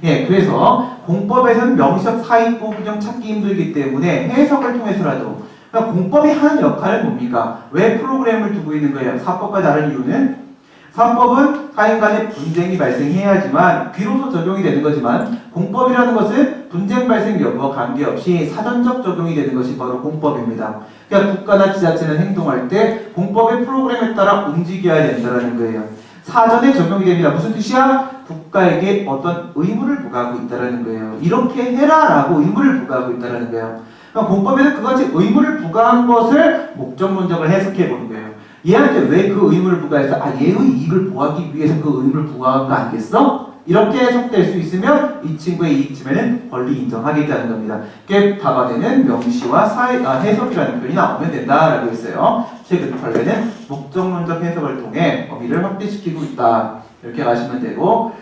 예, 그래서 공법에서는 명시적 사익보호 규정 찾기 힘들기 때문에 해석을 통해서라도 그러니까 공법이 하는 역할은 뭡니까? 왜 프로그램을 두고 있는 거예요? 사법과 다른 이유는 사법은 타인 간의 분쟁이 발생해야지만 비로소 적용이 되는 거지만 공법이라는 것은 분쟁 발생 여부와 관계없이 사전적 적용이 되는 것이 바로 공법입니다. 그러니까 국가나 지자체는 행동할 때 공법의 프로그램에 따라 움직여야 된다는 거예요. 사전에 적용이 됩니다. 무슨 뜻이야? 국가에게 어떤 의무를 부과하고 있다는 거예요. 이렇게 해라라고 의무를 부과하고 있다는 거예요. 그러니까 공법에는 그같이 의무를 부과한 것을 목적론적을 해석해 보는 거예요. 얘한테 왜 그 의무를 부과해서 얘의 이익을 보호하기 위해서 그 의무를 부과한 거 아니겠어? 이렇게 해석될 수 있으면 이 친구의 이익침해는 권리 인정하겠다는 겁니다. 그게 답안에는 명시와 해석이라는 표현이 나오면 된다라고 했어요. 최근 판례는 목적론적 해석을 통해 범위를 확대시키고 있다. 이렇게 가시면 되고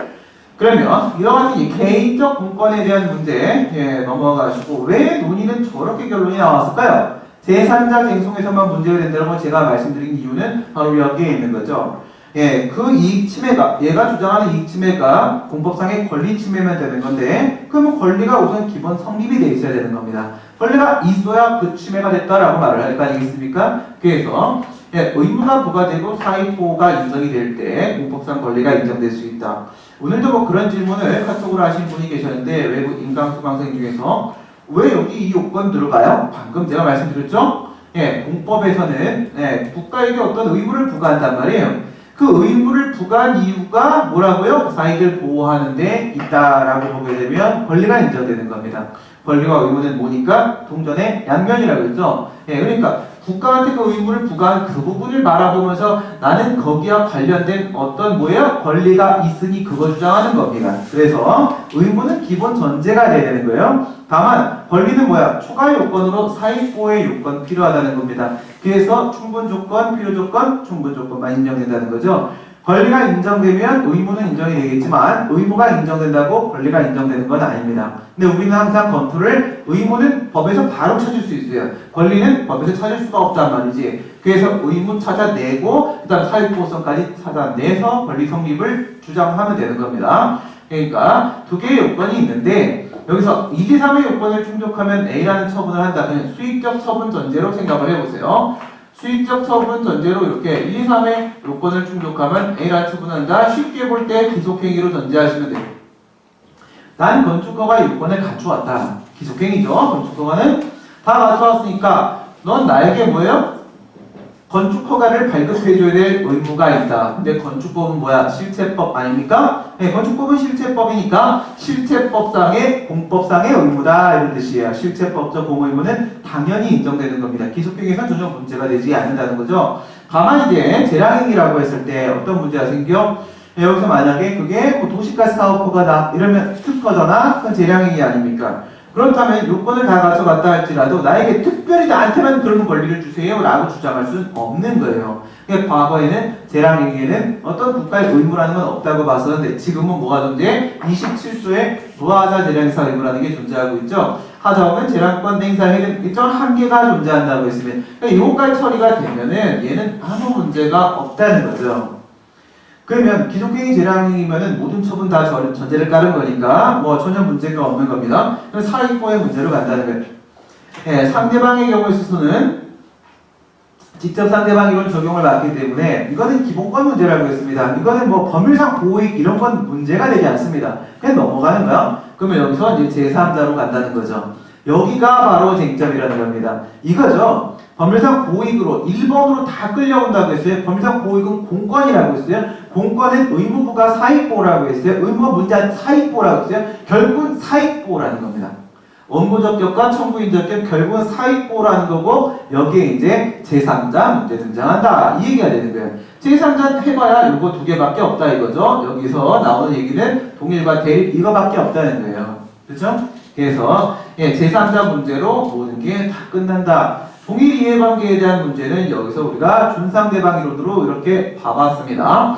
그러면 이와 같은 이 개인적 공권에 대한 문제 넘어가시고 왜 논의는 저렇게 결론이 나왔을까요? 제3자 쟁송에서만 문제가 된다고 제가 말씀드린 이유는 바로 여기에 있는 거죠. 예, 그 이익 침해가, 얘가 주장하는 이익 침해가 공법상의 권리 침해면 되는 건데, 그러면 권리가 우선 기본 성립이 돼 있어야 되는 겁니다. 권리가 있어야 그 침해가 됐다라고 말을 할 거 아니겠습니까? 그래서, 예, 의무가 부과되고 사익보호가 인정이 될 때 공법상 권리가 인정될 수 있다. 오늘도 뭐 그런 질문을 카톡으로 하신 분이 계셨는데, 외국 인강수강생 중에서 왜 여기 이 요건 들어가요? 방금 제가 말씀드렸죠? 예, 공법에서는 국가에게 어떤 의무를 부과한단 말이에요. 그 의무를 부과한 이유가 뭐라고요? 사익을 보호하는 데 있다라고 보게 되면 권리가 인정되는 겁니다. 권리와 의무는 뭐니까? 동전의 양면이라고 했죠? 예, 그러니까 국가한테 그 의무를 부과한 그 부분을 바라보면서 나는 거기와 관련된 어떤 뭐예요? 권리가 있으니 그걸 주장하는 겁니다. 그래서 의무는 기본 전제가 돼야 되는 거예요. 다만 권리는 뭐야? 초과 요건으로 사익보호의 요건 필요하다는 겁니다. 그래서 충분 조건, 필요 조건, 충분 조건만 인정된다는 거죠. 권리가 인정되면 의무는 인정이 되겠지만 의무가 인정된다고 권리가 인정되는 건 아닙니다. 근데 우리는 항상 검토를 의무는 법에서 바로 찾을 수 있어요. 권리는 법에서 찾을 수가 없단 말이지. 그래서 의무 찾아내고 그다음 사익보호성까지 찾아내서 권리 성립을 주장하면 되는 겁니다. 그러니까 두 개의 요건이 있는데 여기서 2대 3의 요건을 충족하면 A라는 처분을 한다. 그냥 수익적 처분 전제로 생각을 해보세요. 수익적 처분 전제로 이렇게 1, 2, 3의 요건을 충족하면 A라는 처분한다. 쉽게 볼 때 기속행위로 전제하시면 돼요. 난 건축허가 요건을 갖추었다. 기속행위죠. 건축허가는 다 갖추었으니까 넌 나에게 뭐예요? 건축허가를 발급해줘야 될 의무가 있다. 근데 건축법은 뭐야? 실체법 아닙니까? 네, 건축법은 실체법이니까 실체법상의 공법상의 의무다 이런 뜻이에요. 실체법적 공의무는 당연히 인정되는 겁니다. 기속행위에서는 전혀 문제가 되지 않는다는 거죠. 다만 이제 재량행위라고 했을 때 어떤 문제가 생겨? 네, 여기서 만약에 그게 도시가스 사업허가다 이러면 특허잖아? 그건 재량행위 아닙니까? 그렇다면 요건을 다 가져갔다 할지라도 나에게 특별히 나한테만 그런 권리를 주세요 라고 주장할 수는 없는 거예요. 그러니까 과거에는 재량행위에는 어떤 국가의 의무라는 건 없다고 봤었는데 지금은 뭐가 존재해? 27조에 무하자 재량사 의무라는 게 존재하고 있죠. 하자오면 재량권 행사에는 일정 한계가 존재한다고 했으면 그러니까 이것까지 처리가 되면은 얘는 아무 문제가 없다는 거죠. 그러면 기존행위 재량행위면은 모든 처분 다 전제를 깔은 거니까 뭐 전혀 문제가 없는 겁니다. 그럼 사익보의 문제로 간다는 거예요. 예, 상대방의 경우에 있어서는 직접 상대방 이론 적용을 받기 때문에 이거는 기본권 문제라고 했습니다. 이거는 뭐 법률상 보호익 이런 건 문제가 되지 않습니다. 그냥 넘어가는 거야. 그러면 여기서 이제 제3자로 간다는 거죠. 여기가 바로 쟁점이라는 겁니다. 이거죠. 법률상 보호익으로 1번으로 다 끌려온다고 했어요. 법률상 보호익은 공권이라고 했어요. 공권은 의무부가 사익보호라고 했어요. 의무가 문제 사익보호라고 했어요. 결국은 사익보호라는 겁니다. 원고적 격과 청구인적 격 결국은 사익보호라는 거고 여기에 이제 제3자 문제 등장한다. 이 얘기가 되는 거예요. 제3자 해봐야 이거 두 개밖에 없다 이거죠. 여기서 나오는 얘기는 동일과 대립 이거밖에 없다는 거예요. 그렇죠? 그래서 예, 제3자 문제로 모든 게 다 끝난다. 동일 이해관계에 대한 문제는 여기서 우리가 준상대방이론으로 이렇게 봐봤습니다.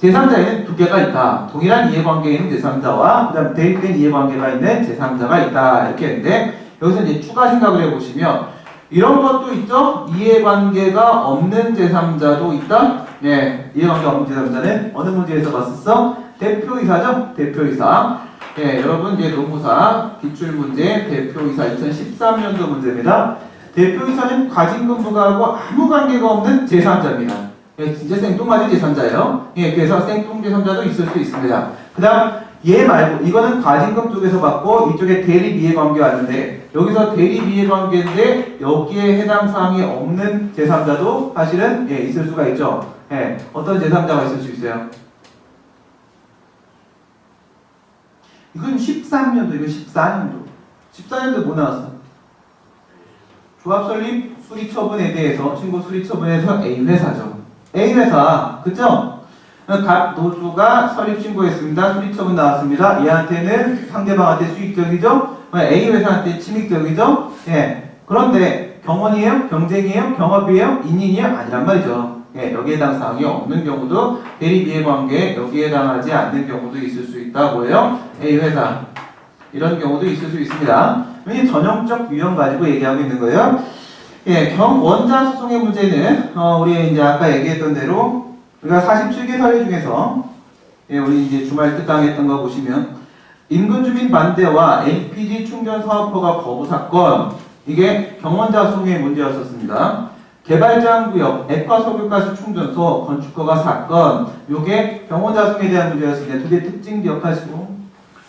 제3자에는 두 개가 있다. 동일한 이해관계에 있는 제3자와 그다음 대립된 이해관계가 있는 제3자가 있다. 이렇게 했는데 여기서 이제 추가 생각을 해보시면 이런 것도 있죠. 이해관계가 없는 제3자도 있다. 네, 이해관계 없는 제3자는 어느 문제에서 봤었어? 대표이사죠. 대표이사. 네, 여러분 이제 노무사 기출문제 대표이사 2013년도 문제입니다. 대표이사는 과징금부가하고 아무 관계가 없는 제3자입니다. 예, 진짜 생뚱맞은 제3자예요. 예, 그래서 생뚱 제3자도 있을 수 있습니다. 그 다음 얘 말고 이거는 과징금 쪽에서 받고 이쪽에 대립 이해관계 왔는데 여기서 대립 이해관계인데 여기에 해당 사항이 없는 제3자도 사실은 예, 있을 수가 있죠. 예, 어떤 제3자가 있을 수 있어요? 이건 13년도, 이건 14년도. 14년도 뭐 나왔어? 조합설립 수리처분에 대해서, 신고 수리처분에서 A회사죠. A회사, 그죠? 각 노조가 설립신고했습니다. 수리처분 나왔습니다. 얘한테는 상대방한테 수익적이죠? A회사한테 침익적이죠? 예. 그런데 경원이에요? 경쟁이에요? 경업이에요? 인인이에요? 아니란 말이죠. 예, 여기에 해당 사항이 없는 경우도 대립 이해관계 여기에 해당하지 않는 경우도 있을 수 있다고요. A회사 이런 경우도 있을 수 있습니다. 이 전형적 유형 가지고 얘기하고 있는 거예요. 예, 경원자 소송의 문제는 우리 이제 아까 얘기했던 대로 우리가 47개 사례 중에서 예, 우리 이제 주말 특강했던 거 보시면 인근 주민 반대와 LPG 충전 사업 허가 거부 사건 이게 경원자 소송의 문제였었습니다. 개발제한구역, 액화석유가스 충전소, 건축허가 사건 요게 경원자 소송에 대한 문제였습니다. 두 개 특징 기억하시고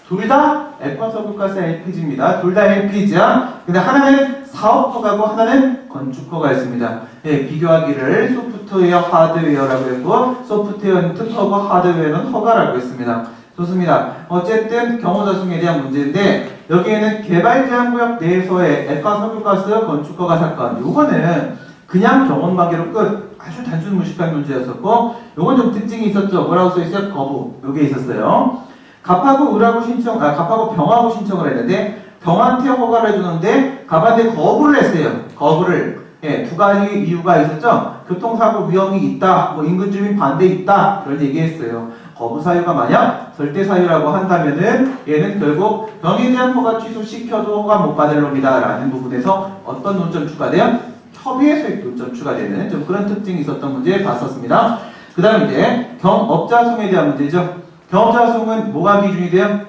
둘 다 액화석유가스 LPG입니다. 둘 다 LPG야. 근데 하나는 사업허가고 하나는 건축허가였습니다. 예, 비교하기를 소프트웨어, 하드웨어라고 했고 소프트웨어는 특허고 하드웨어는 허가라고 했습니다. 좋습니다. 어쨌든 경원자 소송에 대한 문제인데 여기에는 개발제한구역 내에서의 액화석유가스 건축허가 사건 요거는 그냥 경원관계로 끝. 아주 단순 무식한 문제였었고 요건 좀 특징이 있었죠. 뭐라고 써있어요? 거부. 요게 있었어요. 갑하고 을하고 갑하고 병하고 신청을 했는데 병한테 허가를 해주는데 갑한테 거부를 했어요. 거부를. 예, 두 가지 이유가 있었죠. 교통사고 위험이 있다. 뭐 인근주민 반대 있다. 그런 얘기했어요. 거부 사유가 만약 절대 사유라고 한다면은 얘는 결국 병에 대한 허가 취소시켜도 허가 못 받을 놈이다 라는 부분에서 어떤 논점 추가돼요? 협의의 소액 논점 추가되는 좀 그런 특징이 있었던 문제 봤었습니다. 그 다음 이제 경업자소송에 대한 문제죠. 경업자소송은 뭐가 기준이 돼요?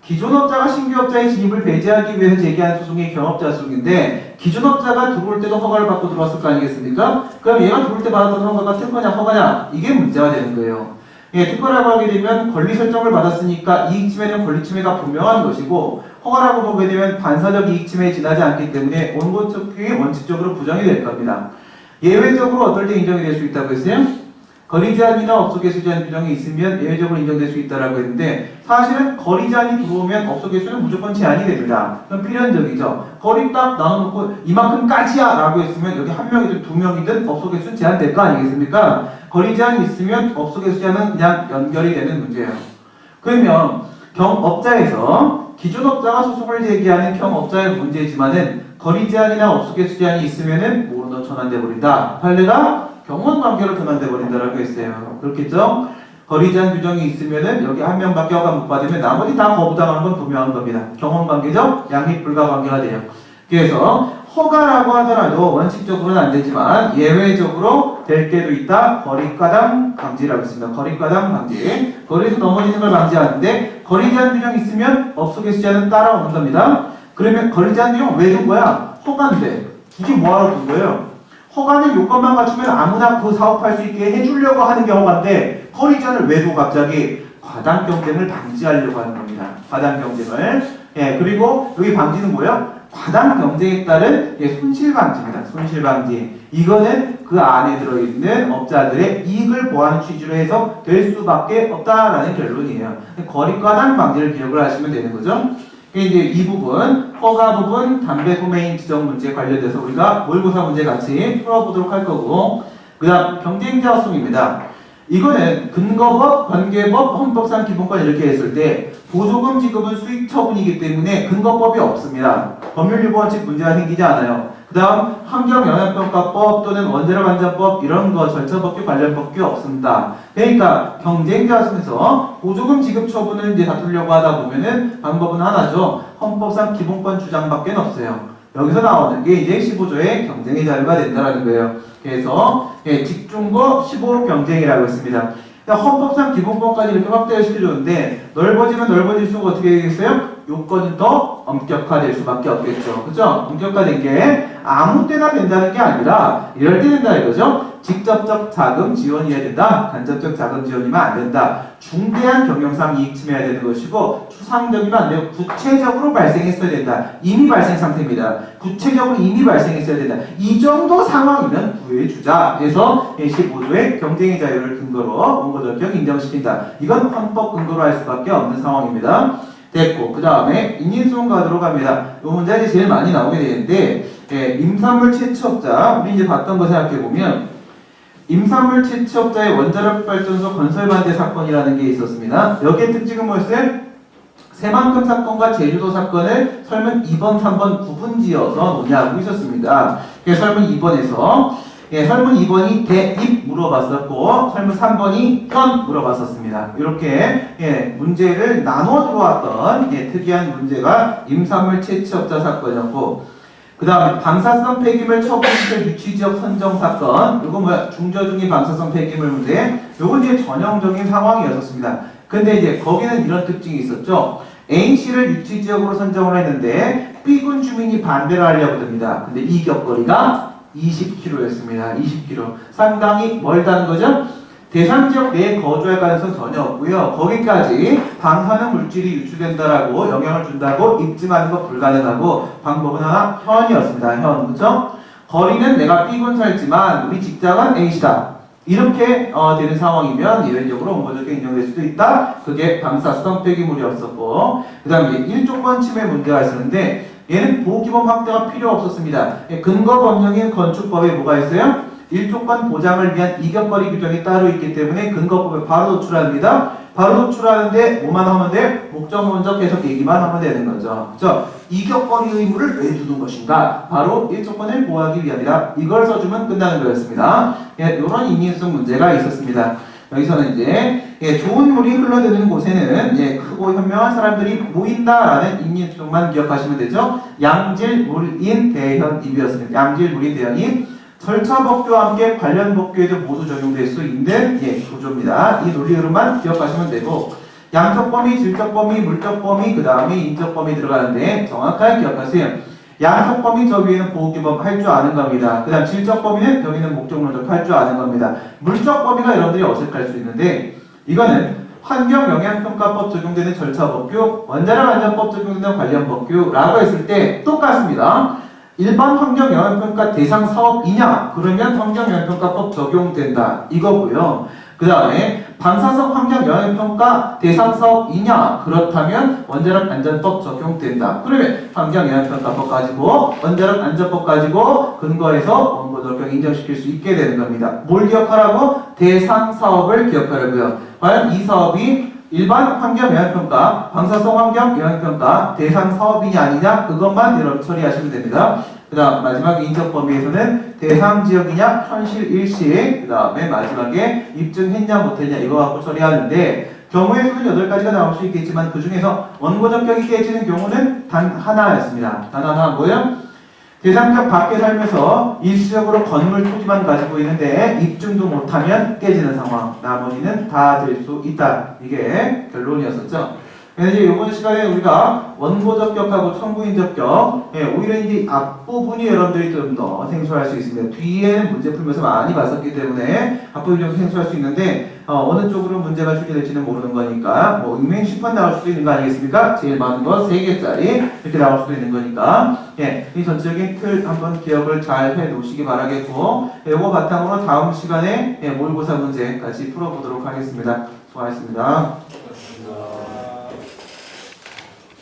기존업자가 신규업자의 진입을 배제하기 위해서 제기한 소송이 경업자소송인데 기존업자가 들어올 때도 허가를 받고 들어왔을 거 아니겠습니까? 그럼 얘가 들어올 때 받았던 허가가 특허냐 허가냐 이게 문제가 되는 거예요. 예, 특허라고 하게 되면 권리 설정을 받았으니까 이익침해는 권리침해가 분명한 것이고 허가라고 보게 되면 반사적 이익침해에 지나지 않기 때문에 원고특규이 원칙적으로 부정이 될 겁니다. 예외적으로 어떨 때 인정이 될 수 있다고 했어요? 거리제한이나 업소개수 제한 규정이 있으면 예외적으로 인정될 수 있다고 했는데 사실은 거리제한이 들어오면 업소개수는 무조건 제한이 됩니다. 그럼 필연적이죠. 거리 딱 나눠놓고 이만큼까지야 라고 했으면 여기 한 명이든 두 명이든 업소개수 제한될 거 아니겠습니까? 거리제한이 있으면 업소개수 제한은 그냥 연결이 되는 문제예요. 그러면 경업자에서 기존업자가 소송을 제기하는 경업자의 문제지만은 거리제한이나 업소개수 제한이 있으면은 뭐로 전환돼 버린다. 판례가 경원관계로 전환돼 버린다라고 했어요. 그렇겠죠? 거리 제한 규정이 있으면은 여기 한 명밖에 허가 못 받으면 나머지 다 거부당하는 건 분명한 겁니다. 경험 관계죠? 양립 불가 관계가 돼요. 그래서 허가라고 하더라도 원칙적으로는 안 되지만 예외적으로 될 때도 있다. 거리과당 방지라고 했습니다. 거리과당 방지. 거리에서 넘어지는 걸 방지하는데 거리 제한 규정이 있으면 법속의 수자는 따라오는 겁니다. 그러면 거리 제한 규정 왜 둔 거야? 허가인데. 굳이 뭐하러 둔 거예요? 허가는 요건만 갖추면 아무나 그 사업할 수 있게 해주려고 하는 게 허가인데 거리 제한을 왜 둬 갑자기? 과당 경쟁을 방지하려고 하는 겁니다. 과당 경쟁을. 예, 그리고 여기 방지는 뭐예요? 과당 경쟁에 따른 손실 방지입니다. 손실 방지. 이거는 그 안에 들어있는 업자들의 이익을 보호하는 취지로 해서 될 수밖에 없다라는 결론이에요. 거리 과당 방지를 기억을 하시면 되는 거죠. 이제 이 부분, 허가 부분, 담배 도메인 지정 문제 관련돼서 우리가 모의고사 문제 같이 풀어보도록 할 거고, 그 다음 경쟁자 허용입니다. 이거는 근거법, 관계법, 헌법상 기본권 이렇게 했을 때 보조금 지급은 수익 처분이기 때문에 근거법이 없습니다. 법률 유보 원칙 문제가 생기지 않아요. 그 다음 환경영향평가법 또는 원자력 안전법 이런 거 절차법규 관련 법규 없습니다. 그러니까 경쟁자 중에서 보조금 지급 처분을 이제 다투려고 하다 보면은 방법은 하나죠. 헌법상 기본권 주장밖에 없어요. 여기서 나오는 게 이제 15조의 경쟁의 자료가 된다는 거예요. 그래서 집중고 15 경쟁이라고 했습니다. 헌법상 기본권까지 이렇게 확대를 시켜줬는데 넓어지면 넓어질수록 어떻게 되겠어요? 요건은 더 엄격화될 수밖에 없겠죠. 그죠? 엄격화된 게 아무 때나 된다는 게 아니라 이럴 때 된다 이거죠. 직접적 자금 지원이어야 된다. 간접적 자금 지원이면 안 된다. 중대한 경영상 이익 침해해야 되는 것이고 추상적이면 안 되고 구체적으로 발생했어야 된다. 이미 발생 상태입니다. 구체적으로 이미 발생했어야 된다. 이 정도 상황이면 구해주자. 그래서 15조의 경쟁의 자유를 근거로 원고절격 인정시킨다. 이건 헌법 근거로 할 수밖에 없는 상황입니다. 됐고 그 다음에 인인수용 가도록 합니다. 이 문제가 제일 많이 나오게 되는데 임산물 채취업자 우리 이제 봤던 거 생각해보면 임산물 채취업자의 원자력 발전소 건설 반대 사건이라는 게 있었습니다. 여기에 특징은 뭐였어요? 새만금 사건과 제주도 사건을 설문 2번, 3번 구분지어서 논의하고 있었습니다. 그래서 설문 2번에서 설문 2번이 대입 물어봤었고 설문 3번이 현 물어봤었습니다. 이렇게 문제를 나눠 들어왔던 특이한 문제가 임산물 채취업자 사건이었고 그 다음에 방사성 폐기물 처분시설 유치지역 선정 사건 이거 뭐야? 중저중이 방사성 폐기물 문제 요건 이제 전형적인 상황이었습니다. 근데 이제 거기는 이런 특징이 있었죠. A씨를 유치지역으로 선정을 했는데 B군 주민이 반대를 하려고 듭니다. 근데 이격거리가 20km였습니다. 20km. 상당히 멀다는 거죠? 대상 지역 내에 거주할 가능성 전혀 없고요. 거기까지 방사능 물질이 유출된다라고 영향을 준다고 입증하는 거 불가능하고 방법은 하나 현이었습니다. 현. 그렇죠? 거리는 내가 B군 살지만 우리 직장은 A시다. 이렇게 되는 상황이면 예외적으로 원고절격 인정될 수도 있다. 그게 방사성 폐기물이었었고 그 다음에 1조건 침해 문제가 있었는데 얘는 보호기본 확대가 필요 없었습니다. 근거 법령인 건축법에 뭐가 있어요? 1조건 보장을 위한 이격거리 규정이 따로 있기 때문에 근거법에 바로 도출합니다. 바로 도출하는데 뭐만 하면 돼? 목적문적 해석 얘기만 하면 되는 거죠. 그렇죠? 이격거리 의무를 왜 두는 것인가? 바로 1조건을 보호하기 위함이다. 이걸 써주면 끝나는 거였습니다. 이런 인위성 문제가 있었습니다. 여기서는 이제 좋은 물이 흘러드는 곳에는 크고 현명한 사람들이 모인다라는 인위성만 기억하시면 되죠. 양질 물인 대현입이었습니다. 양질 물인 대현입 절차 법규와 함께 관련 법규에도 모두 적용될 수 있는 구조입니다. 이 논리 흐름만 기억하시면 되고 양적 범위, 질적 범위, 물적 범위, 그 다음에 인적 범위 들어가는데 정확하게 기억하세요. 양적 범위 저 위에는 보호기법 할 줄 아는 겁니다. 그 다음 질적 범위는 여기는 목적론적 할 줄 아는 겁니다. 물적 범위가 여러분들이 어색할 수 있는데 이거는 환경영향평가법 적용되는 절차법규, 원자력 안전법 적용되는 관련 법규라고 했을 때 똑같습니다. 일반 환경영향평가 대상 사업이냐? 그러면 환경영향평가법 적용된다. 이거고요. 그 다음에 방사성 환경영향평가 대상 사업이냐? 그렇다면 원자력 안전법 적용된다. 그러면 환경영향평가법 가지고 원자력 안전법 가지고 근거해서 원고절격 인정시킬 수 있게 되는 겁니다. 뭘 기억하라고? 대상 사업을 기억하라고요. 과연 이 사업이 일반 환경 영향평가, 방사성 환경 영향평가, 대상 사업이냐 아니냐 그것만 여러분 처리하시면 됩니다. 그 다음 마지막 인적 범위에서는 대상 지역이냐 현실 일시, 그 다음에 마지막에 입증했냐 못했냐 이거 갖고 처리하는데 경우의 수는 8가지가 나올 수 있겠지만 그 중에서 원고적격이 깨지는 경우는 단 하나였습니다. 단 하나 뭐예요? 대상적 밖에 살면서 일시적으로 건물 토지만 가지고 있는데 입증도 못하면 깨지는 상황. 나머지는 다 될 수 있다. 이게 결론이었었죠. 그래서 이제 이번 시간에 우리가 원고적격하고 청구인적격, 오히려 이제 앞부분이 여러분들이 좀 더 생소할 수 있습니다. 뒤에는 문제 풀면서 많이 봤었기 때문에 앞부분이 좀 생소할 수 있는데 어느 쪽으로 문제가 출제될지는 모르는 거니까 뭐 익명 10번 나올 수도 있는 거 아니겠습니까? 제일 많은 거 3개짜리 이렇게 나올 수도 있는 거니까 이 전체적인 틀 한번 기억을 잘 해 놓으시기 바라겠고 이거 바탕으로 다음 시간에 모의고사 문제 같이 풀어보도록 하겠습니다. 수고하셨습니다.